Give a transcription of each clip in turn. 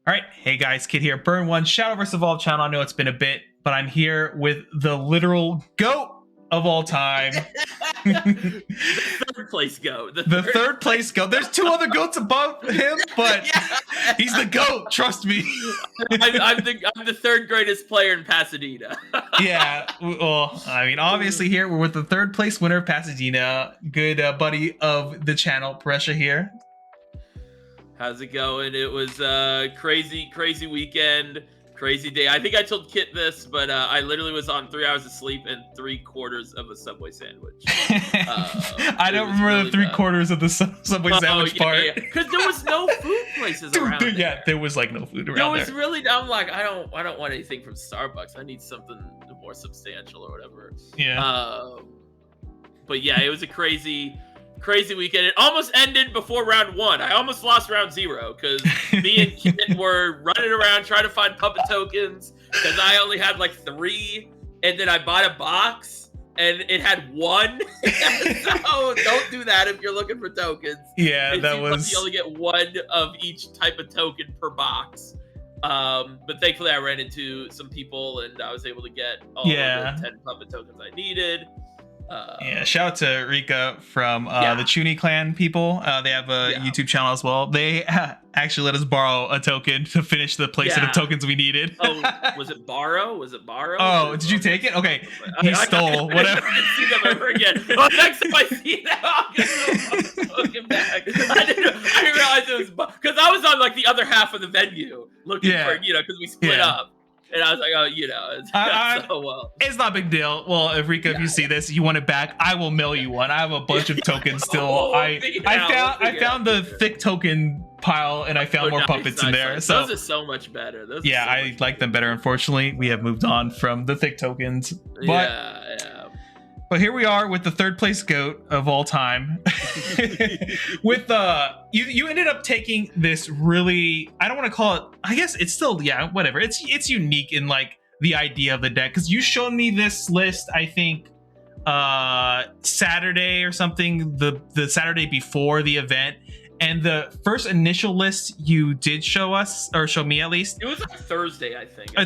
All right, hey guys, Kid here, Burn One, Shadowverse Evolve channel. I know it's been a bit, but I'm here with the literal GOAT of all time. The third place GOAT. The third place GOAT. There's two other GOATs above him, but he's the GOAT, trust me. I'm the third greatest player in Pasadena. Yeah, well, I mean, obviously here we're with the third place winner of Pasadena. Good buddy of the channel, Prussia here. How's it going? It was a crazy weekend, crazy day. I think I told Kit this, but I literally was on 3 hours of sleep and 3/4 of a Subway sandwich. I don't remember the 3/4 of the Subway sandwich part. Because there was no food places around there. Yeah, there was like no food around there. Was really, I'm like, I don't want anything from Starbucks. I need something more substantial or whatever. Yeah. But yeah, it was a crazy weekend. It almost ended before round 1. I almost lost round 0 because me and Kit were running around trying to find puppet tokens because I only had like 3, and then I bought a box and it had 1. So don't do that if you're looking for tokens. Yeah, it that was. Like you only get 1 of each type of token per box. But thankfully I ran into some people and I was able to get all of the 10 puppet tokens I needed. Yeah, shout out to Rika from the Chuny clan people. They have a YouTube channel as well. They actually let us borrow a token to finish the playset of tokens we needed. Oh, was it borrow? Oh, did you take it? Okay, he stole whatever. I didn't see them ever again. Oh, next time I see that, I'll get the token back. I didn't realize it was because I was on like the other half of the venue looking for because we split up. And I was like, it's not a big deal. Well, if Rika, if you see this, you want it back, I will mail you one. I have a bunch of tokens still. I found the thick token pile and I found more puppets in there. So those are so much better. I like them better. Unfortunately, we have moved on from the thick tokens. But But here we are with the third place GOAT of all time. With you ended up taking this really, I don't want to call it, I guess it's still, whatever. It's unique in like the idea of the deck, because you showed me this list, I think Saturday or something, the Saturday before the event. And the first initial list you did show us, or show me at least. It was like Thursday, I think. Or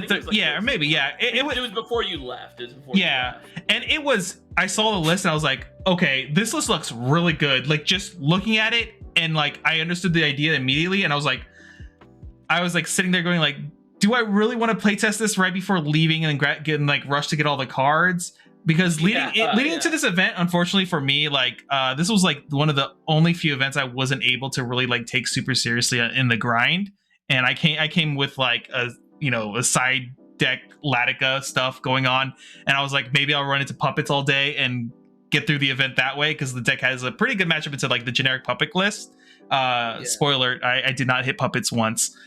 maybe, It was before you left. It was before you left. And it was, I saw the list and I was like, okay, this list looks really good. Like just looking at it and like I understood the idea immediately. And I was like sitting there going like, do I really want to playtest this right before leaving and getting like rushed to get all the cards? Because leading into this event, unfortunately for me, like this was like one of the only few events I wasn't able to really like take super seriously in the grind. And I came with like a side deck Latica stuff going on, and I was like, maybe I'll run into puppets all day and get through the event that way, because the deck has a pretty good matchup into like the generic puppet list. Spoiler, I did not hit puppets once.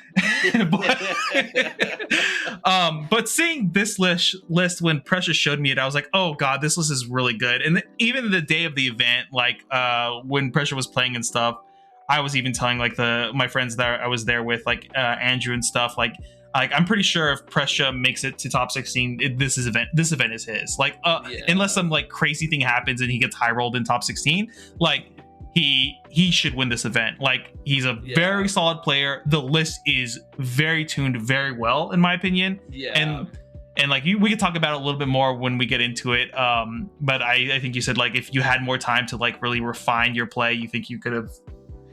But seeing this list when Prussia showed me it, I was like, oh god, this list is really good. And even the day of the event, like when Prussia was playing and stuff, I was even telling like my friends that I was there with, like Andrew and stuff, like I'm pretty sure if Prussia makes it to top 16, this event is his. Like unless some like crazy thing happens and he gets high rolled in top 16, like he should win this event. Like he's a very solid player. The list is very tuned very well, in my opinion. And like we could talk about it a little bit more when we get into it. But I think you said like if you had more time to like really refine your play, you think you could have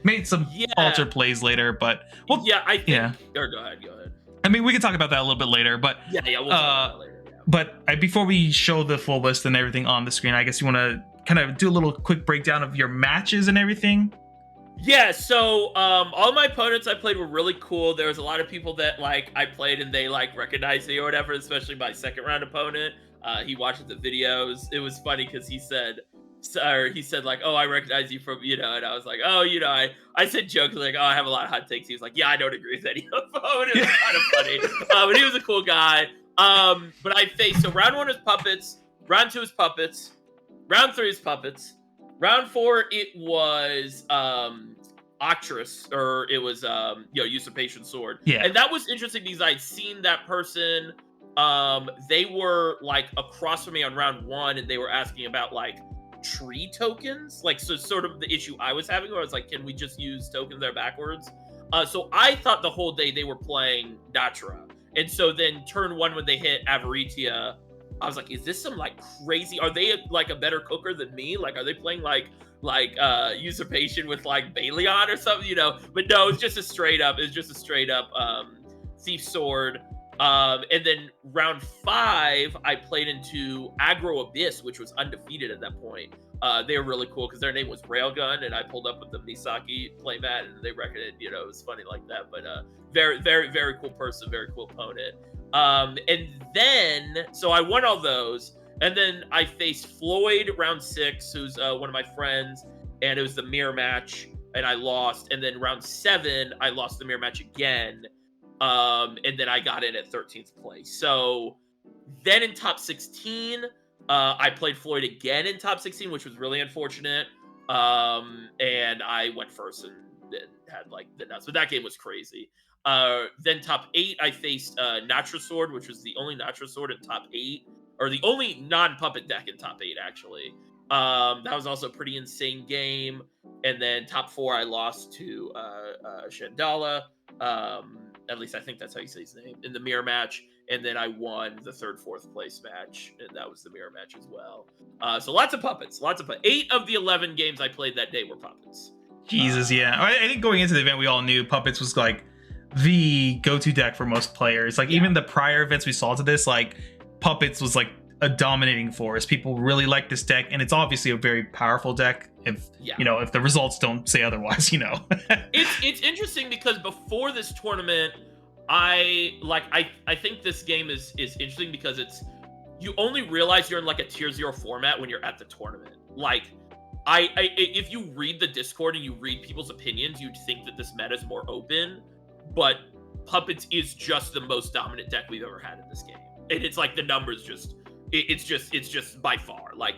made some altered plays later. But Or go ahead. I mean, we can talk about that a little bit later. But we'll talk about that later. But before we show the full list and everything on the screen, I guess you want to kind of do a little quick breakdown of your matches and everything. So all my opponents I played were really cool. There was a lot of people that like I played and they like recognized me or whatever, especially my second round opponent. He watched the videos. It was funny because he said like, oh, I recognize you from, and I was like, oh, I said jokingly like, oh, I have a lot of hot takes. He was like, yeah, I don't agree with any of them. It was kind of funny. But he was a cool guy. But I faced, so round 1 was puppets, round 2 was puppets, round 3 is puppets, round 4 it was Octress, or it was Usurpation Sword. And that was interesting because I'd seen that person. They were like across from me on round 1 and they were asking about like tree tokens, like, so sort of the issue I was having where I was like, can we just use tokens that are backwards? So I thought the whole day they were playing Natura. And so then turn 1 when they hit Avaritia, I was like, is this some like crazy? Are they like a better cooker than me? Like, are they playing like usurpation with like Balion or something? You know, but no, it's just a straight up. Thief Sword. And then round 5, I played into Aggro Abyss, which was undefeated at that point. They were really cool because their name was Railgun, and I pulled up with the Misaki playmat, and they reckoned it. You know, it was funny like that. But very, very, very cool person, very cool opponent. And then, so I won all those, and then I faced Floyd round 6, who's one of my friends, and it was the mirror match, and I lost. And then round 7, I lost the mirror match again. And then I got in at 13th place. So then in top 16, I played Floyd again in top 16, which was really unfortunate. And I went first and had like the nuts, but that game was crazy. Then top 8, I faced Natra Sword, which was the only Natra Sword in top 8, or the only non-puppet deck in top 8, actually. That was also a pretty insane game. And then top 4, I lost to Shandala. At least I think that's how you say his name, in the mirror match. And then I won the 3rd, 4th place match, and that was the mirror match as well. So lots of puppets. 8 of the 11 games I played that day were puppets. Jesus, yeah. I think going into the event, we all knew puppets was like the go-to deck for most players. Like even the prior events we saw to this, like puppets was like a dominating force. People really like this deck, and it's obviously a very powerful deck. If you know, if the results don't say otherwise, you know. It's interesting because before this tournament, I think this game is interesting because you only realize you're in like a tier 0 format when you're at the tournament. Like if you read the Discord and you read people's opinions, you'd think that this meta is more open, but puppets is just the most dominant deck we've ever had in this game. And it's like the numbers it's just by far like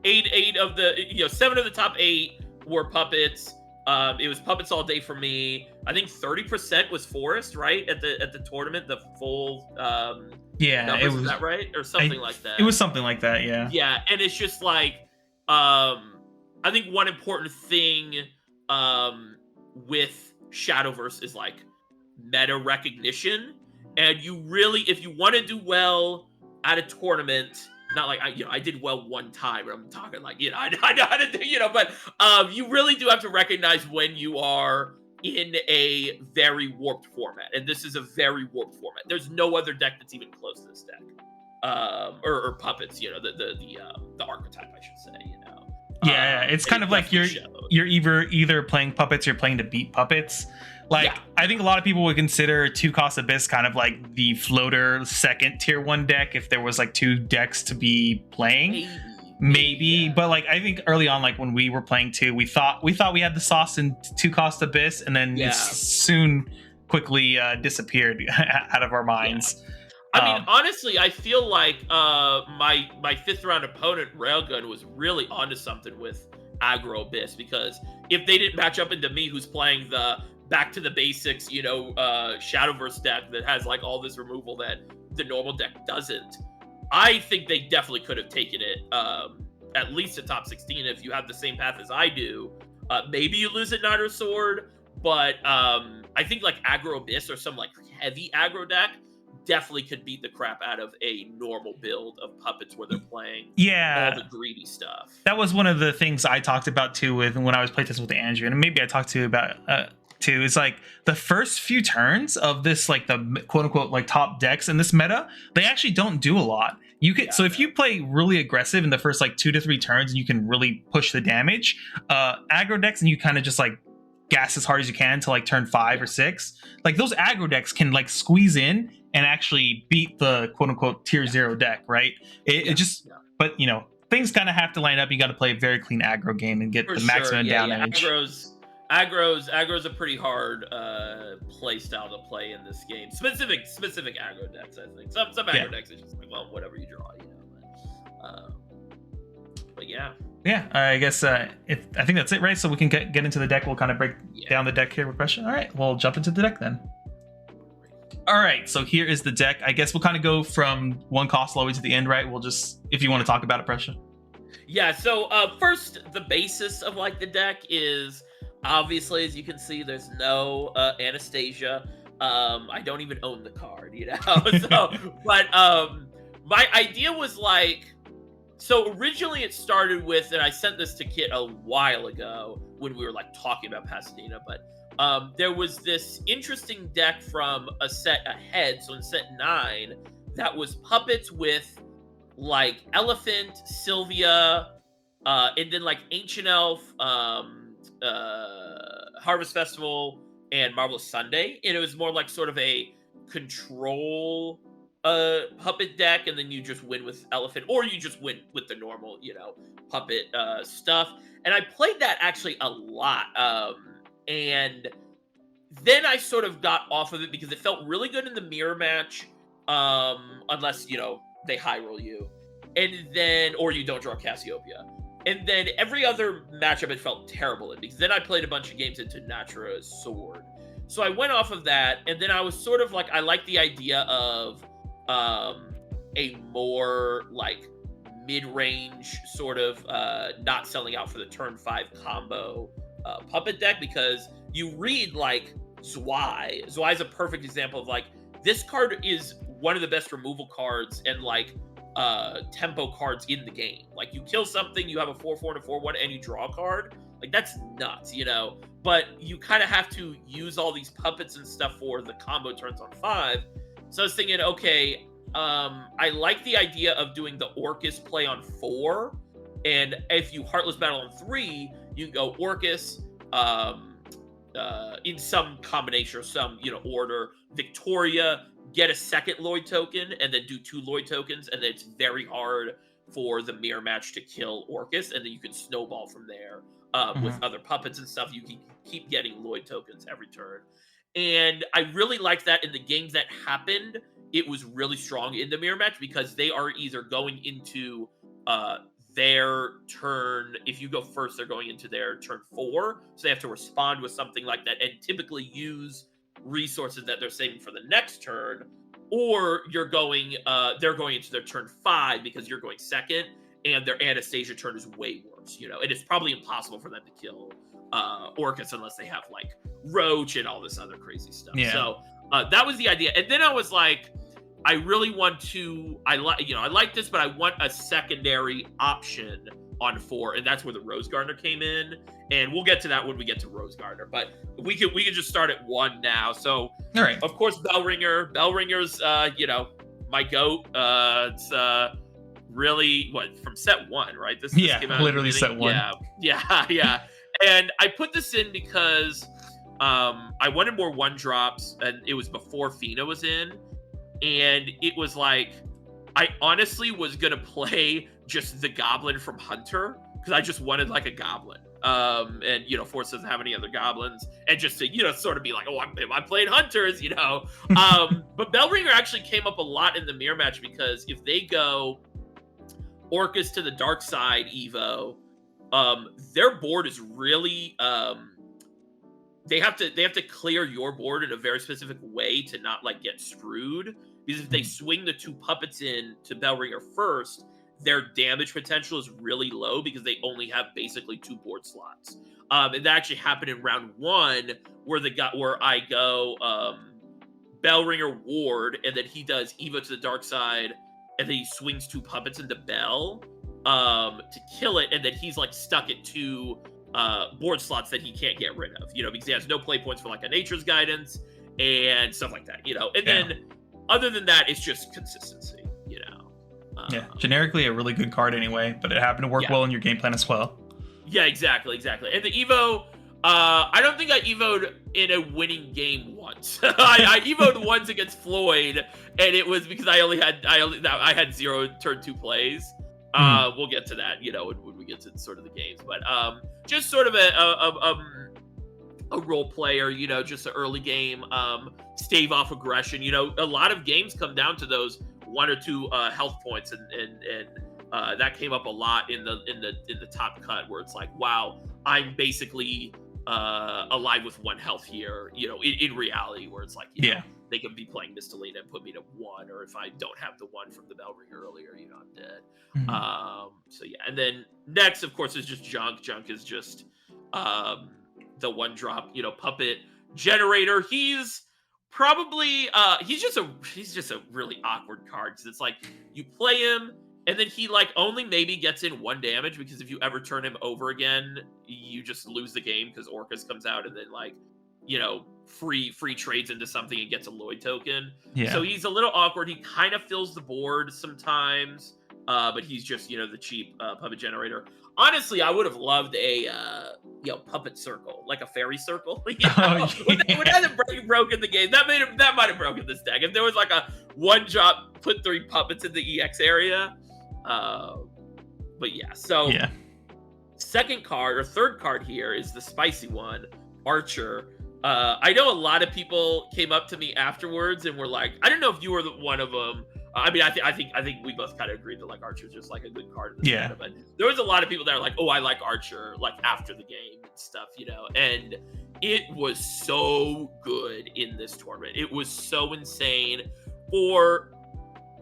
8 of the 7 of the top 8 were puppets. It was puppets all day for me. I think 30% was forest, right? At the tournament, the full numbers, is that right? Or something like that. It was something like that, yeah. Yeah, and it's just like I think one important thing with Shadowverse is like meta recognition. And you really, if you want to do well at a tournament, not like I did well one time. I'm talking like I know how to do but you really do have to recognize when you are in a very warped format, and this is a very warped format. There's no other deck that's even close to this deck, or puppets. The archetype, I should say. Yeah, it's kind of like you're either playing puppets, you're playing to beat puppets. Like, I think a lot of people would consider 2 Cost Abyss kind of like the floater second tier 1 deck if there was like 2 decks to be playing. Maybe. But like I think early on, like when we were playing 2, we thought we had the sauce in 2 Cost Abyss, and then it soon quickly disappeared out of our minds. I mean, honestly, I feel like my 5th round opponent, Railgun, was really onto something with Aggro Abyss, because if they didn't match up into me, who's playing the back to the basics, Shadowverse deck that has like all this removal that the normal deck doesn't, I think they definitely could have taken it at least to top 16 if you have the same path as I do. Maybe you lose at Niner Sword, but I think like Aggro Abyss or some like heavy aggro deck definitely could beat the crap out of a normal build of puppets where they're playing all the greedy stuff. That was one of the things I talked about too when I was playtesting with Andrew, and maybe I talked to you about too. It's like the first few turns of this, like the quote unquote like top decks in this meta, they actually don't do a lot. You can so if you play really aggressive in the first like 2 to 3 turns, and you can really push the damage, aggro decks, and you kind of just like gas as hard as you can to like turn 5 or 6, like those aggro decks can like squeeze in and actually beat the quote unquote tier 0 deck, right? But things kind of have to line up. You got to play a very clean aggro game and get the maximum damage. Aggro's a pretty hard play style to play in this game. Specific aggro decks, I think. Some aggro decks are just like, well, whatever you draw, But yeah. Yeah, I guess I think that's it, right? So we can get into the deck. We'll kind of break down the deck here with question. All right, we'll jump into the deck then. All right, so here is the deck. I guess we'll kind of go from 1 cost all the way to the end, right? We'll just, if you want to talk about it, Prussia. Yeah, so first, the basis of like the deck is Obviously, as you can see, there's no Anastasia. I don't even own the card, so, but my idea was like, so originally it started with, and I sent this to Kit a while ago when we were like talking about Pasadena, but there was this interesting deck from a set ahead, so in set 9, that was puppets with like Elephant, Sylvia, and then like Ancient Elf, Harvest Festival, and Marvelous Sunday, and it was more like sort of a control puppet deck, and then you just win with Elephant, or you just win with the normal, puppet stuff. And I played that actually a lot, and then I sort of got off of it because it felt really good in the mirror match, unless they high roll you, and then or you don't draw Cassiopeia. And then every other matchup it felt terrible in, because then I played a bunch of games into Natura's Sword. So I went off of that, and then I was sort of like, I like the idea of a more like mid-range sort of not selling out for the turn 5 combo puppet deck, because you read like Zwei. Zwei is a perfect example of like, this card is one of the best removal cards and like tempo cards in the game. Like, you kill something, you have a 4/4 and a 4/1, and you draw a card. Like, that's nuts, But you kind of have to use all these puppets and stuff for the combo turns on 5. So I was thinking, okay, I like the idea of doing the Orcus play on 4, and if you Heartless Battle on 3, you can go Orcus, in some combination or some order, Victoria, get a second Lloyd token, and then do 2 Lloyd tokens, and then it's very hard for the mirror match to kill Orcus, and then you can snowball from there with other puppets and stuff. You can keep getting Lloyd tokens every turn. And I really liked that in the games that happened. It was really strong in the mirror match, because they are either going into their turn. If you go first, they're going into their turn 4, so they have to respond with something like that, and typically use resources that they're saving for the next turn. Or they're going into their turn 5 because you're going second, and their Anastasia turn is way worse, and it's probably impossible for them to kill Orcus unless they have like Roach and all this other crazy stuff. Yeah. So that was the idea. And then I was like, I really want to, I like this, but I want a secondary option on 4, and that's where the Rose Gardener came in. And we'll get to that when we get to Rose Gardener, but we can just start at 1 now. So, all right. Of course, Bellringer's, my goat. It's really from set 1, right? This came out literally set 1. Yeah. And I put this in because I wanted more 1-drops, and it was before Fina was in. And it was like, I honestly was going to play just the Goblin from Hunter, because I just wanted like a Goblin. And Force doesn't have any other goblins, and just to sort of be like, oh, I'm playing Hunters, But Bellringer actually came up a lot in the mirror match, because if they go Orcus to the dark side Evo, their board is really they have to clear your board in a very specific way to not like get screwed, because if they swing the 2 puppets in to Bellringer first, their damage potential is really low, because they only have basically 2 board slots. And that actually happened in round 1, where I go Bellringer Ward, and then he does Evo to the dark side, and then he swings 2 puppets into Bell to kill it, and then he's like stuck at 2 board slots that he can't get rid of, because he has no play points for like a Nature's Guidance and stuff like that, and then other than that, it's just consistency, generically a really good card anyway, but it happened to work well in your game plan as well. Yeah, exactly. And the Evo, I don't think I Evo'd in a winning game once. I Evo'd once against Floyd, and it was because I had 0 turn 2 plays. We'll get to that, when we get to sort of the games, but just sort of a role player, just an early game, stave off aggression. A lot of games come down to those 1 or 2 health points, and that came up a lot in the top cut, where it's like, wow, I'm basically alive with 1 health here, in reality, where it's like, they can be playing Mistalina and put me to 1, or if I don't have the 1 from the Bellringer earlier, I'm dead. So yeah, and then next, of course, is just Junk. Junk is just the 1-drop, puppet generator. He's probably he's just a really awkward card, because it's like you play him and then he like only maybe gets in 1 damage, because if you ever turn him over again, you just lose the game, because Orcus comes out and then like free trades into something and gets a Lloyd token. Yeah. So he's a little awkward. He kind of fills the board sometimes, but he's just the cheap puppet generator. Honestly, I would have loved a puppet circle, like a fairy circle. Would that have broken the game? That might have broken this deck if there was like a 1-drop, put 3 puppets in the EX area. But yeah, so second card or third card here is the spicy one, Archer. I know a lot of people came up to me afterwards and were like, I don't know if you were one of them. I mean, I think we both kind of agreed that like Archer's just like a good card in this meta, but there was a lot of people that are like, oh, I like Archer like after the game and stuff, and it was so good in this tournament. It was so insane. For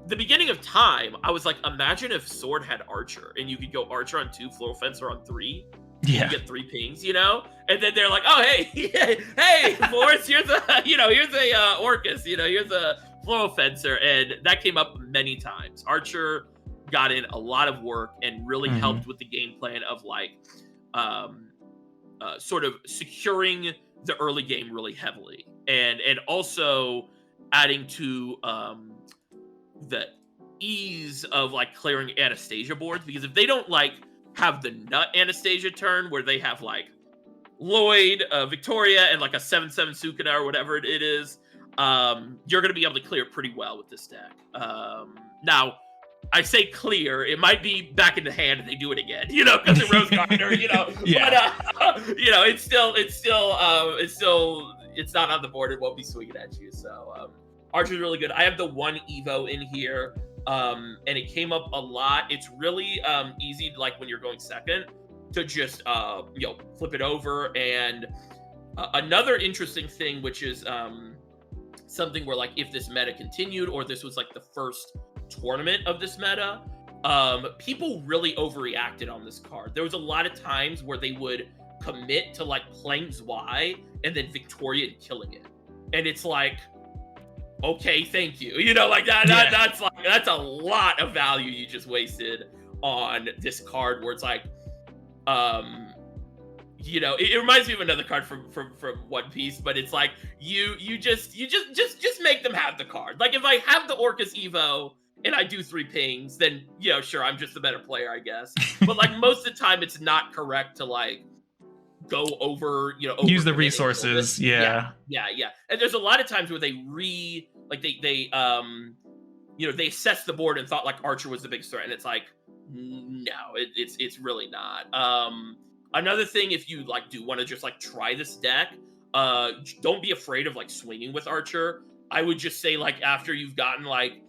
the beginning of time, I was like, imagine if Sword had Archer and you could go Archer on 2, Floral Fencer on 3. You get 3 pings, and then they're like, oh, hey, Forrest, here's a Orcus, here's a Floral Fencer, and that came up many times. Archer got in a lot of work and really helped with the game plan of like, sort of securing the early game really heavily, and also adding to the ease of like clearing Anastasia boards, because if they don't like have the nut Anastasia turn where they have like Lloyd, Victoria, and like a 7/7 Sukuna or whatever it is, you're going to be able to clear pretty well with this deck. Now, I say clear, it might be back in the hand and they do it again, because of Rose Gardner, but it's not on the board. It won't be swinging at you. So Archer's really good. I have the 1 Evo in here. And it came up a lot. It's really easy, like when you're going second, to just flip it over. And another interesting thing, which is something where like if this meta continued, or this was like the first tournament of this meta, people really overreacted on this card. There was a lot of times where they would commit to like playing Zwei and then Victoria and killing it, and it's like, okay, thank you. Like that's a lot of value you just wasted on this card, where it's like, it reminds me of another card from One Piece, but it's like you just make them have the card. Like if I have the Orcus Evo and I do 3 pings, then sure, I'm just the better player, I guess. But like most of the time, it's not correct to like go over, use the resources. Yeah. And there's a lot of times where they they assessed the board and thought like Archer was the biggest threat, and it's like, no, it's really not. Another thing, if you like do want to just like try this deck, don't be afraid of like swinging with Archer. I would just say like after you've gotten like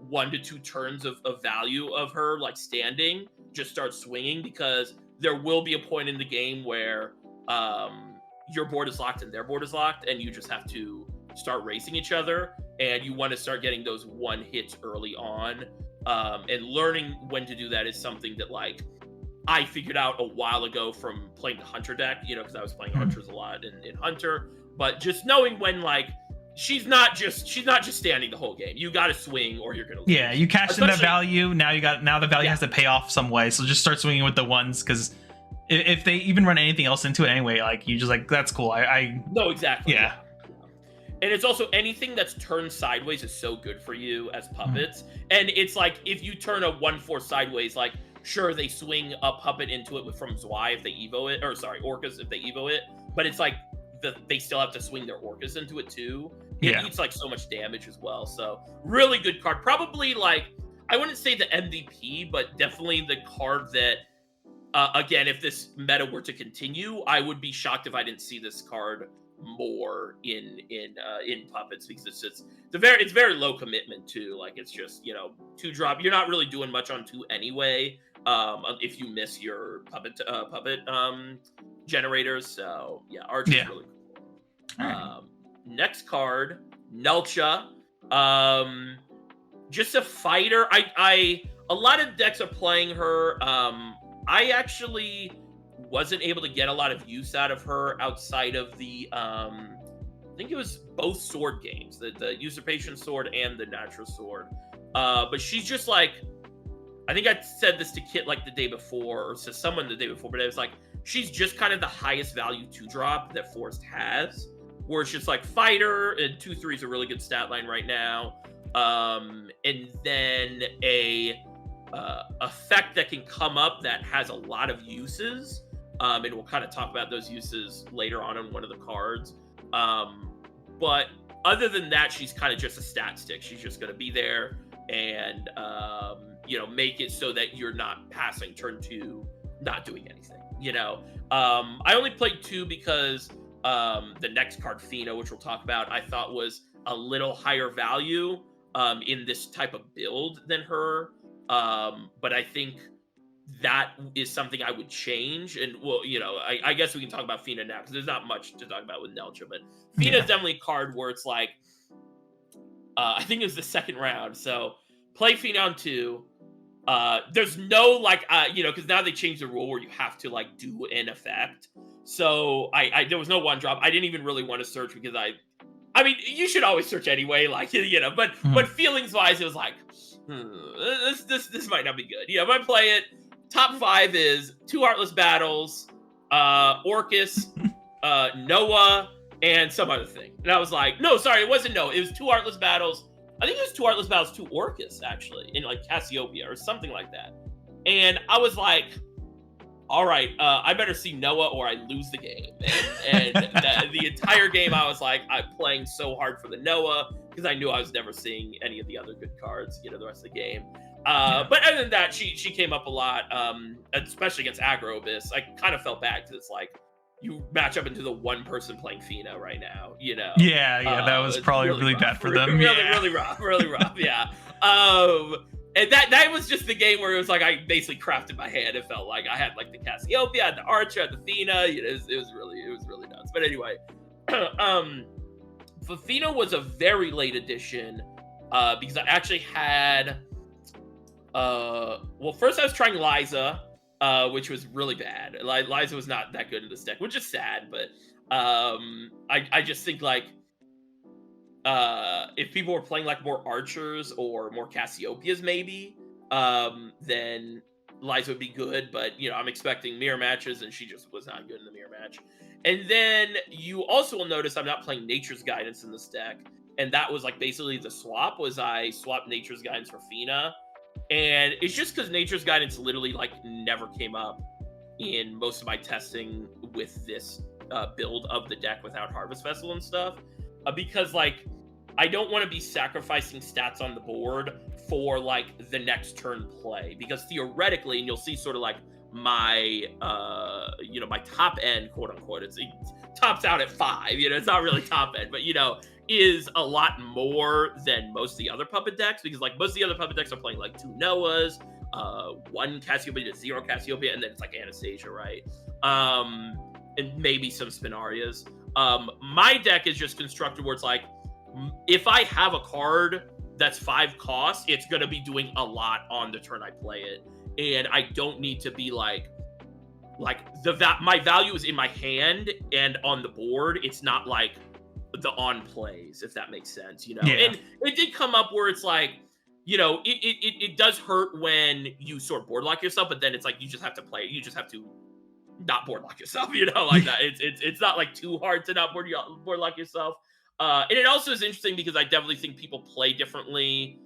1 to 2 turns of value of her like standing, just start swinging, because there will be a point in the game where your board is locked and their board is locked, and you just have to start racing each other, and you want to start getting those 1 hits early on, and learning when to do that is something that like I figured out a while ago from playing the Hunter deck, because I was playing Archers a lot in Hunter, but just knowing when like she's not just standing the whole game. You got to swing or you're going to lose. Yeah, you cashed in that value. Now the value has to pay off some way. So just start swinging with the ones, because if they even run anything else into it anyway, like you just like, that's cool. No, exactly. Yeah. And it's also anything that's turned sideways is so good for you as puppets. And it's like if you turn a 1/4 sideways, like sure they swing a puppet into it from Zwei if they Evo it, or sorry, Orcus if they Evo it, but it's like they still have to swing their Orcus into it too. It eats like so much damage as well. So really good card. Probably like, I wouldn't say the MVP, but definitely the card that again, if this meta were to continue, I would be shocked if I didn't see this card more in puppets, because it's very low commitment too. Like it's just 2-drop. You're not really doing much on 2 anyway. If you miss your puppet generators. So yeah, Archer's really cool. Next card, Nelcha. Just a fighter. A lot of decks are playing her. I actually wasn't able to get a lot of use out of her outside of the I think it was both sword games, the usurpation sword and the natural sword. But she's just like, I think I said this to Kit like the day before, or to someone the day before, but it was like, she's just kind of the highest value 2-drop that Forest has, where it's just like fighter, and 2/3 is a really good stat line right now. And then a effect that can come up that has a lot of uses. And we'll kind of talk about those uses later on in one of the cards. But other than that, she's kind of just a stat stick. She's just going to be there and, make it so that you're not passing turn 2, not doing anything, I only played 2 because the next card, Fina, which we'll talk about, I thought was a little higher value in this type of build than her. But I think that is something I would change. And, well, I guess we can talk about Fina now because there's not much to talk about with Nelcha. But Fina is definitely a card where it's like, I think it was the second round. So play Fina on 2. There's no, because now they changed the rule where you have to, do an effect. So there was no 1-drop. I didn't even really want to search because I mean, you should always search anyway, but feelings-wise, it was like, this might not be good. If I play it, top 5 is 2 Heartless Battles, Orcus, Noah, and some other thing. And I was like, no, sorry, it wasn't Noah. It was 2 Heartless Battles. I think it was 2 Heartless Battles, 2 Orcus, actually, in Cassiopeia or something like that. And I was like, all right, I better see Noah or I lose the game. And the entire game, I was like, I'm playing so hard for the Noah because I knew I was never seeing any of the other good cards, the rest of the game. But other than that, she came up a lot, especially against Aggro Abyss. I kind of felt bad because it's like, you match up into the one person playing Fina right now, Yeah, that was probably really bad for them. Really rough, yeah. And that was just the game where it was like I basically crafted my hand. It felt like I had the Cassiopeia, I had the Archer, I had the Fina. It was really nuts. But anyway, Fina was a very late addition because I actually had first I was trying Liza, which was really bad. Liza was not that good in this deck, which is sad. But I just think if people were playing more Archers or more Cassiopeias, maybe, then Liza would be good. But I'm expecting mirror matches, and she just was not good in the mirror match. And then you also will notice I'm not playing Nature's Guidance in this deck, and that was basically the swap. Was I swapped Nature's Guidance for Fina, and it's just because Nature's Guidance literally never came up in most of my testing with this build of the deck without Harvest Festival and stuff. Because I don't want to be sacrificing stats on the board for the next turn play, because theoretically, and you'll see sort of my my top end, quote unquote, it tops out at 5, it's not really top end, but is a lot more than most of the other puppet decks, because most of the other puppet decks are playing 2 Noahs, 1 Cassiopeia, 0 Cassiopeia, and then it's Anastasia, right? And maybe some Spinarias. My deck is just constructed where it's if I have a card that's 5 costs, it's going to be doing a lot on the turn I play it. And I don't need to be my value is in my hand and on the board. It's not the on plays, if that makes sense, Yeah. And it did come up where it's it does hurt when you sort of board lock yourself, but then it's you just have to play it. You just have to not board lock yourself, that. It's not too hard to not board lock yourself. And it also is interesting because I definitely think people play differently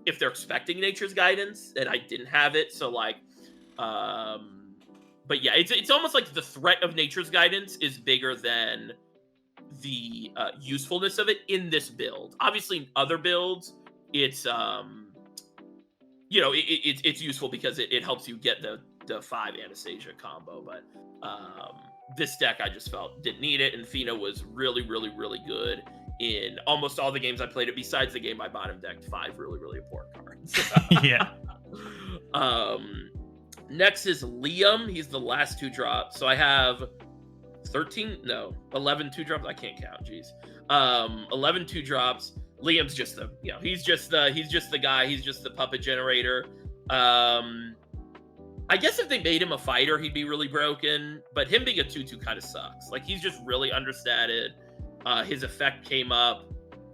if they're expecting Nature's Guidance, and I didn't have it. So but yeah, it's almost the threat of Nature's Guidance is bigger than the usefulness of it in this build. Obviously, in other builds, it's it's useful because it helps you get the 5 Anastasia combo, but this deck I just felt didn't need it, and Fina was really, really, really good in almost all the games I played it, besides the game I bottom decked 5 really, really important cards. Yeah. Next is Liam. He's the last 2-drop. So I have 11 2-drops. I can't count, jeez. 11 2-drops. Liam's just he's just the guy, he's just the puppet generator. I guess if they made him a fighter, he'd be really broken. But him being a 2/2 kind of sucks. Like, he's just really understated. His effect came up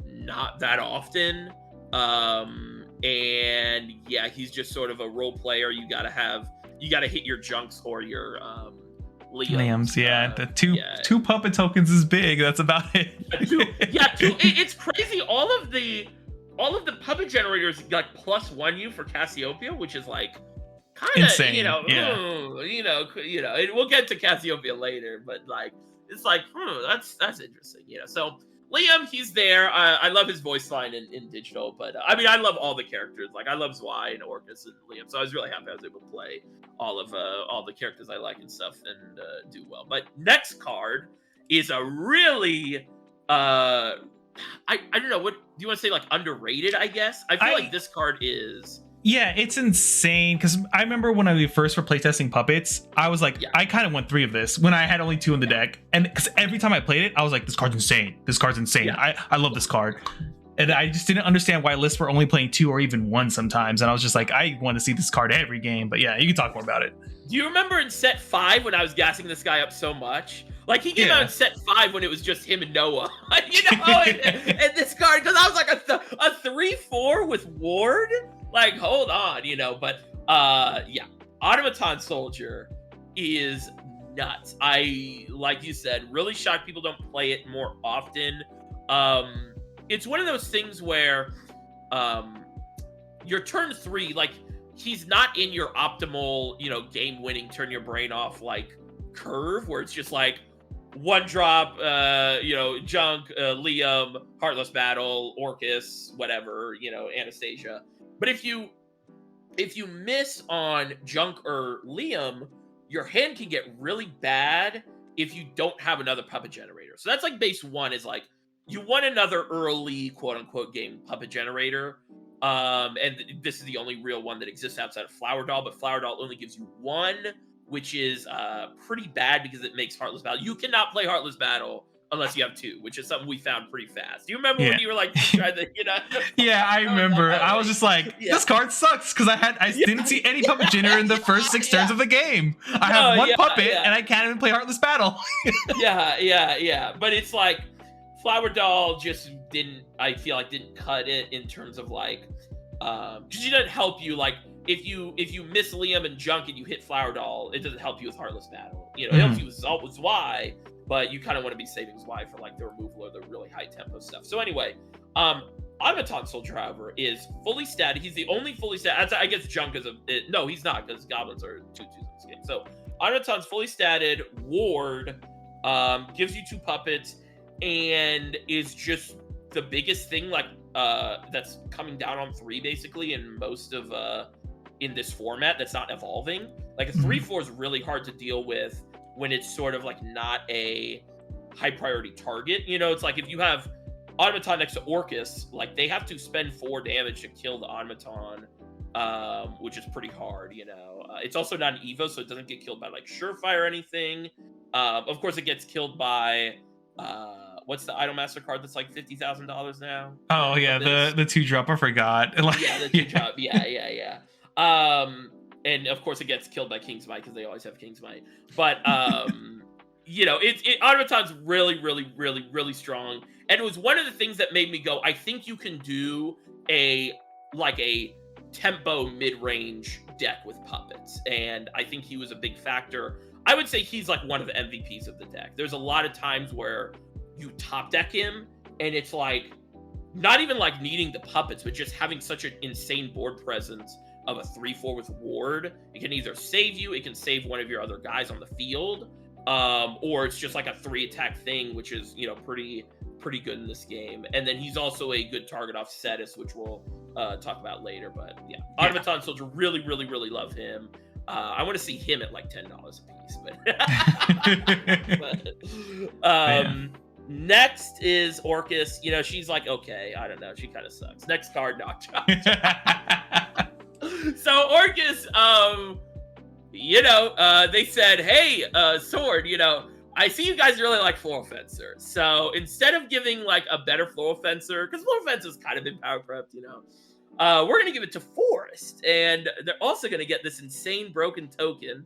not that often. And yeah, he's just sort of a role player. You gotta hit your junks or your Liam's. Yeah, the two puppet tokens is big. That's about it. It's crazy. All of the puppet generators got +1 you for Cassiopeia, which is like kind of insane. We'll get to Cassiopeia later, but like it's like that's interesting. So Liam, he's there. I love his voice line in digital, but I mean, I love all the characters. Like, I love Zwei and Orcus and Liam, so I was really happy I was able to play all the characters I like and stuff and do well. But next card is a really I don't know, what do you want to say, like underrated? I guess I feel like this card is. Yeah, it's insane because I remember when we first were playtesting puppets, I was like, I kind of went 3 of this when I had only 2 in the deck, and because every time I played it, I was like, this card's insane. This card's insane. Yeah. I love this card, and I just didn't understand why lists were only playing 2 or even 1 sometimes, and I was just like, I want to see this card every game. But yeah, you can talk more about it. Do you remember in set 5 when I was gassing this guy up so much? Like, he came out in set 5 when it was just him and Noah, and this card, because I was like a 3/4 with Ward. Like, hold on, but Automaton Soldier is nuts. I, like you said, really shocked people don't play it more often. It's one of those things where your turn 3, like, he's not in your optimal, game winning, turn your brain off like curve where it's just like 1 drop, Junk, Liam, Heartless Battle, Orcus, whatever, Anastasia. But if you miss on Junk or Liam, your hand can get really bad if you don't have another puppet generator. So that's like base 1 is like, you want another early quote unquote game puppet generator. And this is the only real one that exists outside of Flower Doll, but Flower Doll only gives you 1, which is pretty bad because it makes Heartless Battle. You cannot play Heartless Battle unless you have 2, which is something we found pretty fast. Do you remember when you were like, trying to, Yeah, I remember. I was just like, this card sucks because I didn't see any puppet generator in the first 6 turns of the game. I have 1 puppet and I can't even play Heartless Battle. Yeah. But it's like, Flower Doll just didn't cut it in terms of like, because she doesn't help you. Like, if you miss Liam and Junk and you hit Flower Doll, it doesn't help you with Heartless Battle. It helps you with Zwei, but you kind of want to be saving Zwei for like the removal or the really high tempo stuff. So anyway, Automaton Soldier, however, is fully statted. He's the only fully statted. I guess Junk is no, he's not, because Goblins are 2/2s in this game. So Automaton's fully statted. Ward gives you 2 puppets and is just the biggest thing like that's coming down on 3 basically in most of in this format that's not evolving. Like a 3/4 is really hard to deal with when it's sort of like not a high priority target. It's like if you have Automaton next to Orcus, like they have to spend 4 damage to kill the Automaton, which is pretty hard. It's also not an Evo, so it doesn't get killed by like Surefire or anything. Of course, it gets killed by what's the Idolmaster card that's like $50,000 now? Oh yeah, the 2-drop. I forgot. The 2-drop. Yeah. And of course it gets killed by King's Might because they always have King's Might. But Automaton's really strong, and it was one of the things that made me go, I think you can do a tempo mid-range deck with puppets, and I think he was a big factor. I would say he's like one of the MVPs of the deck. There's a lot of times where you top deck him and it's like not even like needing the puppets, but just having such an insane board presence of a 3/4 with Ward. It can either save you, it can save one of your other guys on the field, or it's just like a 3-attack thing, which is pretty good in this game. And then he's also a good target off Cetus, which we'll talk about later. But yeah, Automaton Soldier, really love him. I want to see him at like $10 a piece, but next is Orcus. She's like, okay, I don't know, she kind of sucks. Next card, Nocturne. So Orcus, they said, hey, Sword, I see you guys really like Floral Fencer. So instead of giving like a better Floral Fencer, because Floral Fencer's kind of been power prepped, we're gonna give it to Forest, and they're also gonna get this insane broken token,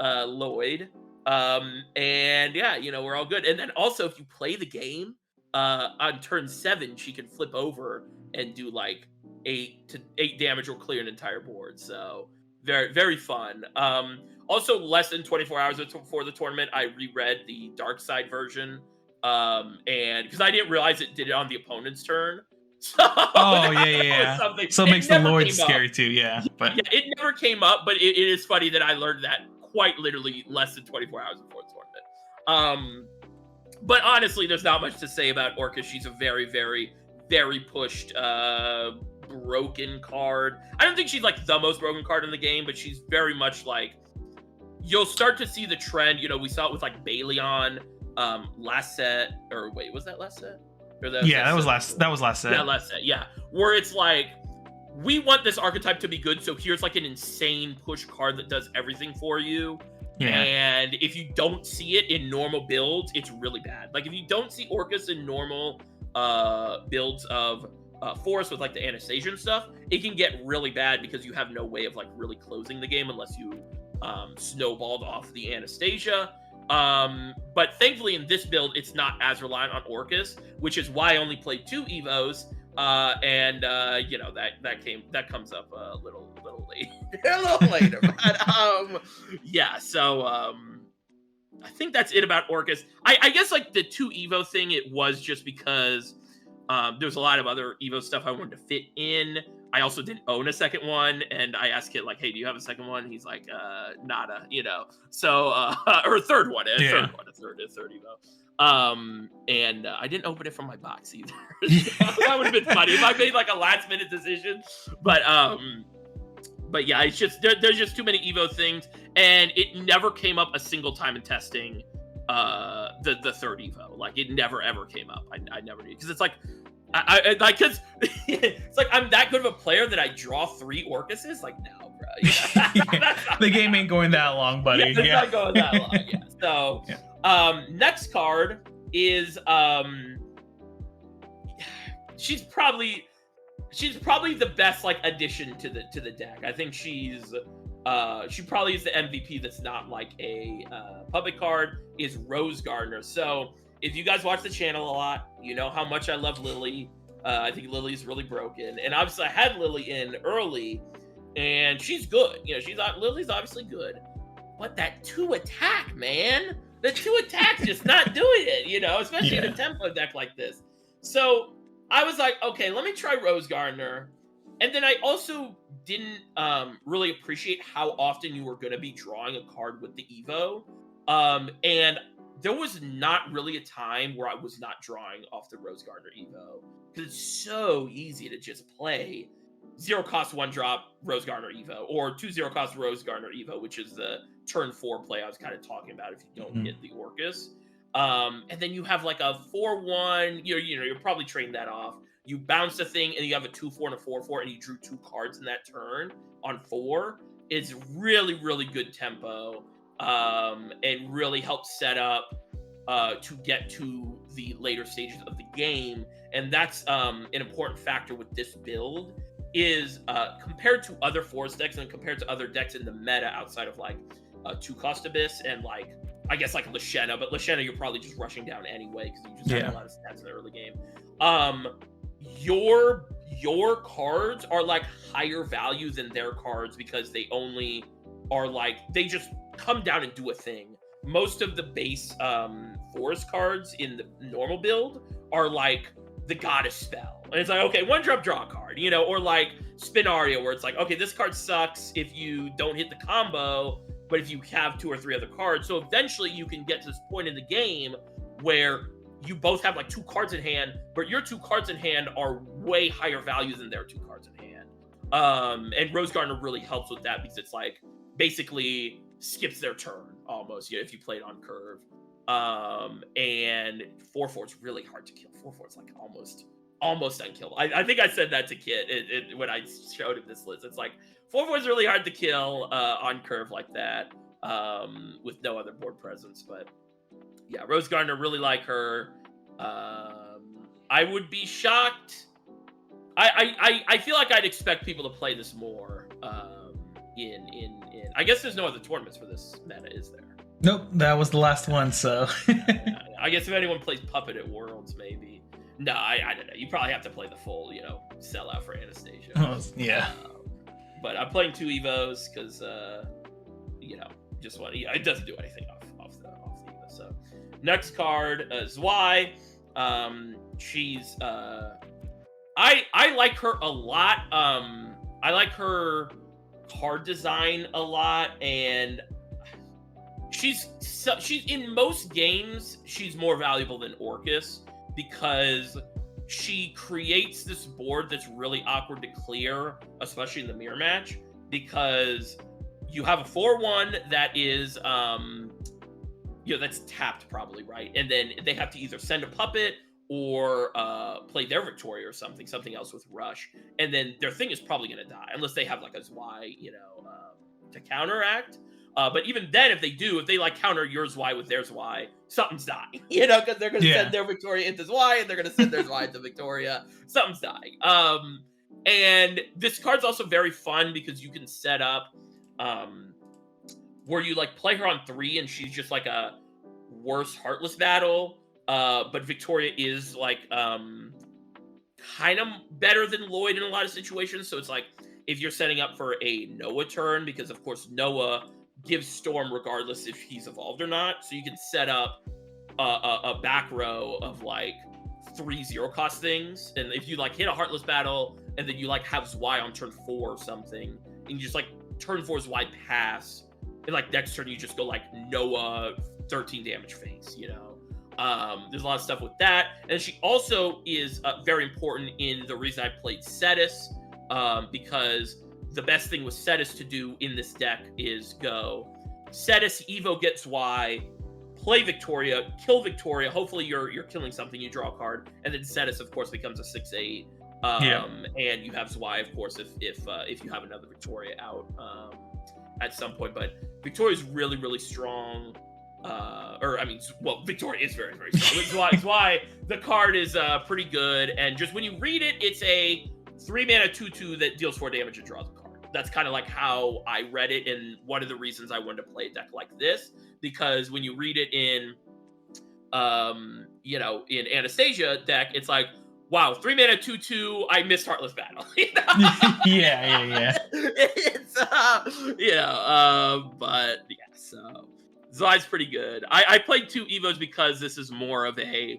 Lloyd. And yeah, we're all good. And then also, if you play the game, on turn 7, she can flip over and do like 8 damage or clear an entire board. So very, very fun. Also, less than 24 hours before the tournament, I reread the Dark Side version, and because I didn't realize it did it on the opponent's turn. So Oh yeah. something. So it It makes the never Lord came scary up. too. Yeah, but Yeah, it never came up, but it is funny that I learned that quite literally less than 24 hours before the tournament. But honestly, there's not much to say about Orcus. She's a very, very, very pushed, broken card. I don't think she's like the most broken card in the game, but she's very much like, you'll start to see the trend. We saw it with like Baleon, last set, or wait, was that last set? Or that was last set. Yeah, last set. Yeah, where it's like, we want this archetype to be good, so here's like an insane push card that does everything for you. Yeah. And if you don't see it in normal builds, it's really bad. Like, if you don't see Orcus in normal builds of Forest with like the Anastasia and stuff, it can get really bad because you have no way of like really closing the game unless you snowballed off the Anastasia. But thankfully in this build, it's not as reliant on Orcus, which is why I only played 2 Evos. And that comes up a little late, a little later. But yeah, so I think that's it about Orcus. I guess like the 2 Evo thing, it was just because there's a lot of other Evo stuff I wanted to fit in. I also didn't own a second one, and I asked Kit, like, hey, do you have a second one? He's like, nada, So or a third one, a third Evo. And I didn't open it from my box either. That would have been funny if I made like a last minute decision. But yeah, it's just there's just too many Evo things, and it never came up a single time in testing the third Evo. Like, it never ever came up. I never did, because it's like I like, cause it's like I'm that good of a player that I draw 3 Orcuses. Like, no, bro. Yeah. The game ain't going that long, buddy. It's not going that long. Yeah. So. Yeah. Next card is she's probably the best like addition to the deck. I think she probably is the MVP that's not like a public card, is Rose Gardner. So if you guys watch the channel a lot, you know how much I love Lily. I think Lily's really broken, and obviously I had Lily in early, and she's good. Lily's obviously good, but that 2 attack, man. The 2 attacks just not doing it, especially in a tempo deck like this. So I was like, okay, let me try Rose Gardner. And then I also didn't really appreciate how often you were going to be drawing a card with the Evo. And there was not really a time where I was not drawing off the Rose Gardner Evo, because it's so easy to just play 0 cost 1 drop Rose Gardner Evo, or 2 0 cost Rose Gardner Evo, which is the turn 4 play I was kind of talking about if you don't get the Orcus. And then you have like a 4-1, you're probably trading that off. You bounce the thing, and you have a 2-4 and a 4-4, and you drew 2 cards in that turn on 4. It's really, really good tempo, and really helps set up to get to the later stages of the game. And that's an important factor with this build, is compared to other Forest decks and compared to other decks in the meta outside of like 2 cost Abyss and like, I guess like Lashena, but Lashena you're probably just rushing down anyway because you just have a lot of stats in the early game. Your cards are like higher value than their cards because they only are like, they just come down and do a thing. Most of the base Forest cards in the normal build are like the Goddess spell, and it's like, okay, 1 drop, draw a card, or like Spinario, where it's like, okay, this card sucks if you don't hit the combo, but if you have 2 or 3 other cards. So eventually you can get to this point in the game where you both have like 2 cards in hand, but your 2 cards in hand are way higher value than their 2 cards in hand. And Rose Gardner really helps with that because it's like basically skips their turn almost, if you played on curve. And 4/4 is really hard to kill. 4/4 is like almost unkillable. I think I said that to Kit when I showed him this list. It's like 4/4 is really hard to kill on curve like that, with no other board presence. But yeah, Rose Gardner, really like her. I would be shocked. I feel like I'd expect people to play this more. In I guess there's no other tournaments for this meta, is there? Nope, that was the last one. So I guess if anyone plays Puppet at Worlds, maybe. No, I don't know. You probably have to play the full, sellout for Anastasia. Yeah. But I'm playing 2 Evos because, just want. It doesn't do anything off the Evo. So next card, Zwei. She's I like her a lot. I like her card design a lot, and she's in most games she's more valuable than Orcus because she creates this board that's really awkward to clear, especially in the mirror match, because you have a 4/1 that is that's tapped probably, right? And then they have to either send a puppet or play their Victoria or something else with Rush, and then their thing is probably going to die unless they have like a Zwei, to counteract. But even then, if they like counter your Zwei with their Zwei, something's dying, because they're going to send their Victoria into Zwei, and they're going to send their Zwei into Victoria. Something's dying. And this card's also very fun because you can set up where you like play her on 3, and she's just like a worse Heartless Battle. But Victoria is like kind of better than Lloyd in a lot of situations. So it's like if you're setting up for a Noah turn, because of course Noah gives Storm regardless if he's evolved or not. So you can set up a back row of like 3 0-cost things. And if you like hit a Heartless Battle and then you like have Zwei on turn 4 or something, and you just like turn 4 Zwei pass, and like next turn you just go like Noah 13 damage face, There's a lot of stuff with that. And she also is very important in the reason I played Cetus, because the best thing with Cetus to do in this deck is go Cetus, Evo gets Y, play Victoria, kill Victoria. Hopefully you're killing something, you draw a card, and then Cetus, of course, becomes a 6/8. And you have Zwei, of course, if you have another Victoria out at some point. But Victoria's really, really strong. Victoria is very, very strong. It's why the card is pretty good, and just when you read it, it's a 3-mana 2/2 that deals 4 damage and draws a card. That's kind of like how I read it, and one of the reasons I wanted to play a deck like this, because when you read it in in Anastasia deck, it's like, wow, 3-mana 2/2, I missed Heartless Battle. Yeah. It's but yeah, so Zwei's pretty good. I played 2 Evos because this is more of a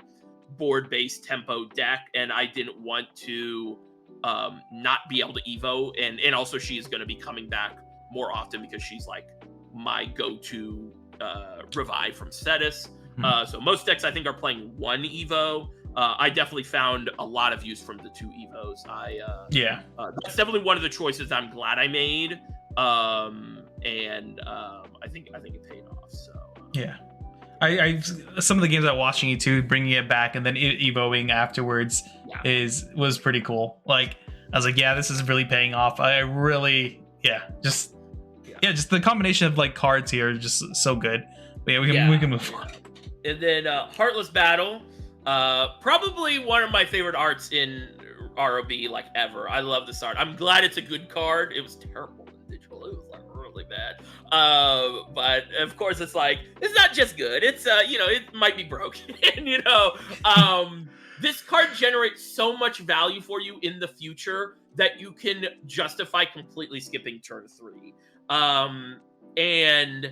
board-based tempo deck, and I didn't want to not be able to Evo, and also she is going to be coming back more often because she's like my go-to revive from Cetus. So most decks I think are playing 1 Evo. I definitely found a lot of use from the 2 Evos. That's definitely one of the choices I'm glad I made. I think it paid off. So I some of the games I'm watching you too, bringing it back and then evoing afterwards was pretty cool. Like I was like, this is really paying off. I really just the combination of like cards here are just so good. But we can move on. And then Heartless Battle, probably one of my favorite arts in ROB like ever. I love this art. I'm glad it's a good card. It was terrible in digital. It was like really bad. But of course it's like, it's not just good. It's it might be broken. This card generates so much value for you in the future that you can justify completely skipping turn 3. And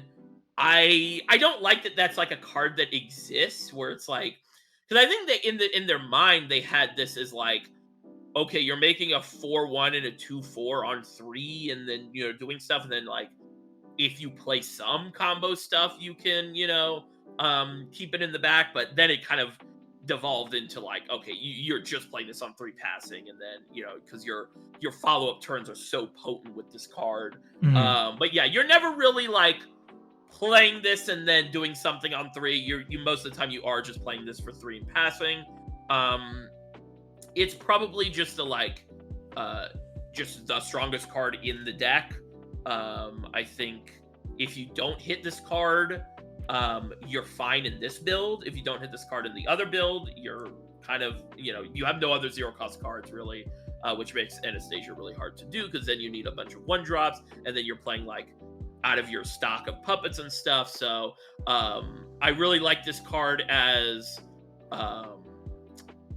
I don't like that that's like a card that exists where it's like, because I think that in their mind they had this as like, okay, you're making a 4/1 and a 2/4 on 3, and then doing stuff, and then like if you play some combo stuff, you can keep it in the back. But then it kind of devolved into like, okay, you're just playing this on 3 passing, and then because your follow-up turns are so potent with this card. But yeah, you're never really like playing this and then doing something on 3. You most of the time you are just playing this for 3 and passing. It's probably just just the strongest card in the deck. I think if you don't hit this card, you're fine in this build. If you don't hit this card in the other build, you're kind of, you have no other 0-cost cards really. which makes Anastasia really hard to do because then you need a bunch of 1-drops, and then you're playing like out of your stock of puppets and stuff. So I really like this card as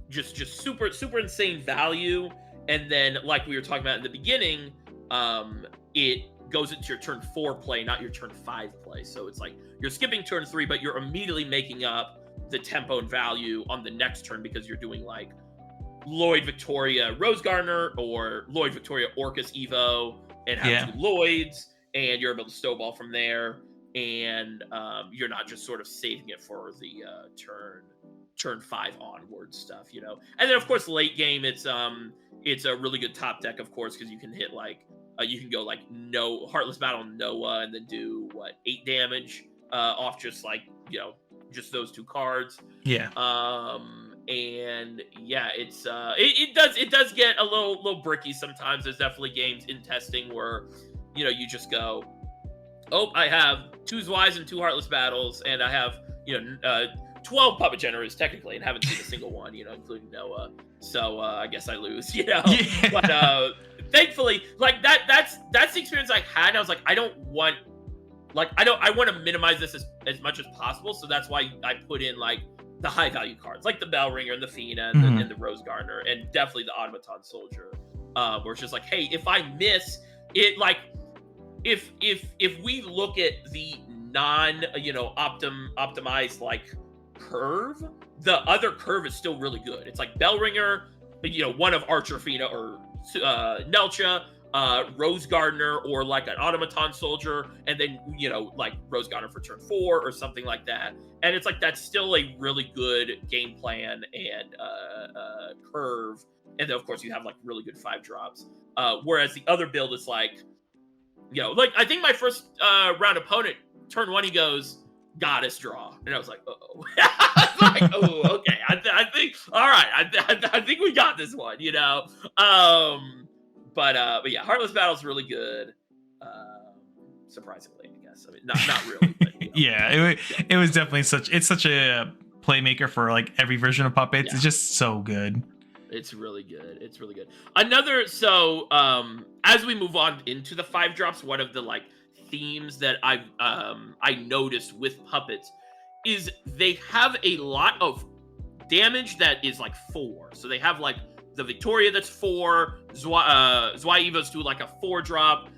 just super insane value. And then, like we were talking about in the beginning, it goes into your turn 4 play, not your turn 5 play. So it's like you're skipping turn 3, but you're immediately making up the tempo and value on the next turn because you're doing like Lloyd Victoria Rose Gardener or Lloyd Victoria Orcus Evo and have 2 Lloyds, and you're able to snowball from there. And you're not just sort of saving it for the turn 5 onward stuff, you know. And then of course late game, it's a really good top deck, of course, because you can hit like you can go like no Heartless Battle Noah and then do 8 damage off just like, you know, just those 2 cards. Yeah. And yeah, it's it does get a little bricky sometimes. There's definitely games in testing where, you know, you just go, oh, I have 2 Zwei's and 2 Heartless Battles, and I have, you know, 12 Puppet Generators technically, and haven't seen a single one, you know, including Noah. So I guess I lose, you know. Yeah. But thankfully, like that's the experience I had. And I was like, I want to minimize this as much as possible. So that's why I put in like the high value cards, like the Bell Ringer and the Fina and the Rose Gardener, and definitely the Automaton Soldier, where it's just like, hey, if I miss it, like if we look at the non, you know, optimized like curve, the other curve is still really good. It's like Bell Ringer, you know, one of Archer Fina or Nelcha, Rose Gardener, or like an Automaton Soldier, and then, you know, like Rose Gardener for turn 4 or something like that. And it's like that's still a really good game plan and curve. And then of course you have like really good 5-drops. Whereas the other build is like, you know, like I think my first round opponent, turn 1, he goes Goddess draw, and I was like, uh-oh. I was like, oh, okay. I think, all right. I think we got this one, you know. But yeah, Heartless Battle's really good. Surprisingly, I guess. I mean, not really. But, you know. Yeah, it was definitely such a playmaker for like every version of Puppets. Yeah. It's just so good. It's really good. It's really good. Another, so as we move on into the 5-drops, one of the like themes that I noticed with Puppets is they have a lot of damage that is like 4. So they have like the Victoria that's 4, Zweivos do like a 4-drop,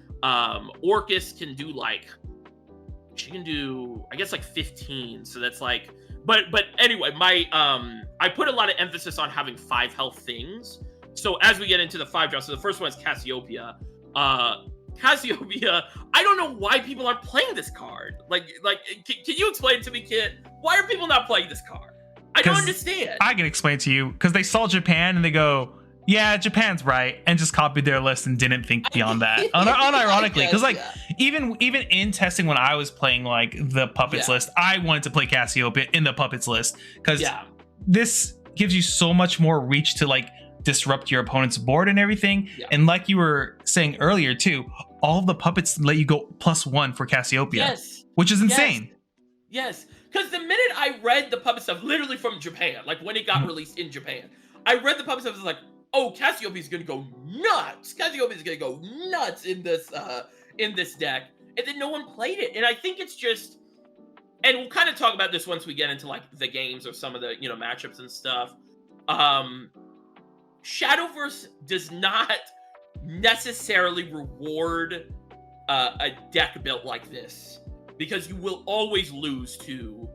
Orcus can do like, she can do I guess like 15, so that's like, but anyway, my I put a lot of emphasis on having 5 health things. So as we get into the 5-drops, so the first one is Cassiopeia. Cassiopeia, I don't know why people aren't playing this card. Like, can you explain to me, Kit? Why are people not playing this card? I don't understand. I can explain to you, because they saw Japan and they go, yeah, Japan's right, and just copied their list and didn't think beyond that. Unironically, because like even in testing when I was playing like the Puppets list, I wanted to play Cassiopeia in the Puppets list because this gives you so much more reach to like disrupt your opponent's board and everything. And like you were saying earlier too, all of the puppets let you go +1 for Cassiopeia, which is insane. Yes, because the minute I read the Puppet stuff, literally from Japan, like when it got released in Japan, I read the Puppet stuff, I was like, oh, Cassiopeia's gonna go nuts. Cassiopeia's gonna go nuts in this deck, and then no one played it. And I think it's just, and we'll kind of talk about this once we get into like the games or some of the, you know, matchups and stuff. Shadowverse does not necessarily reward a deck built like this, because you will always lose to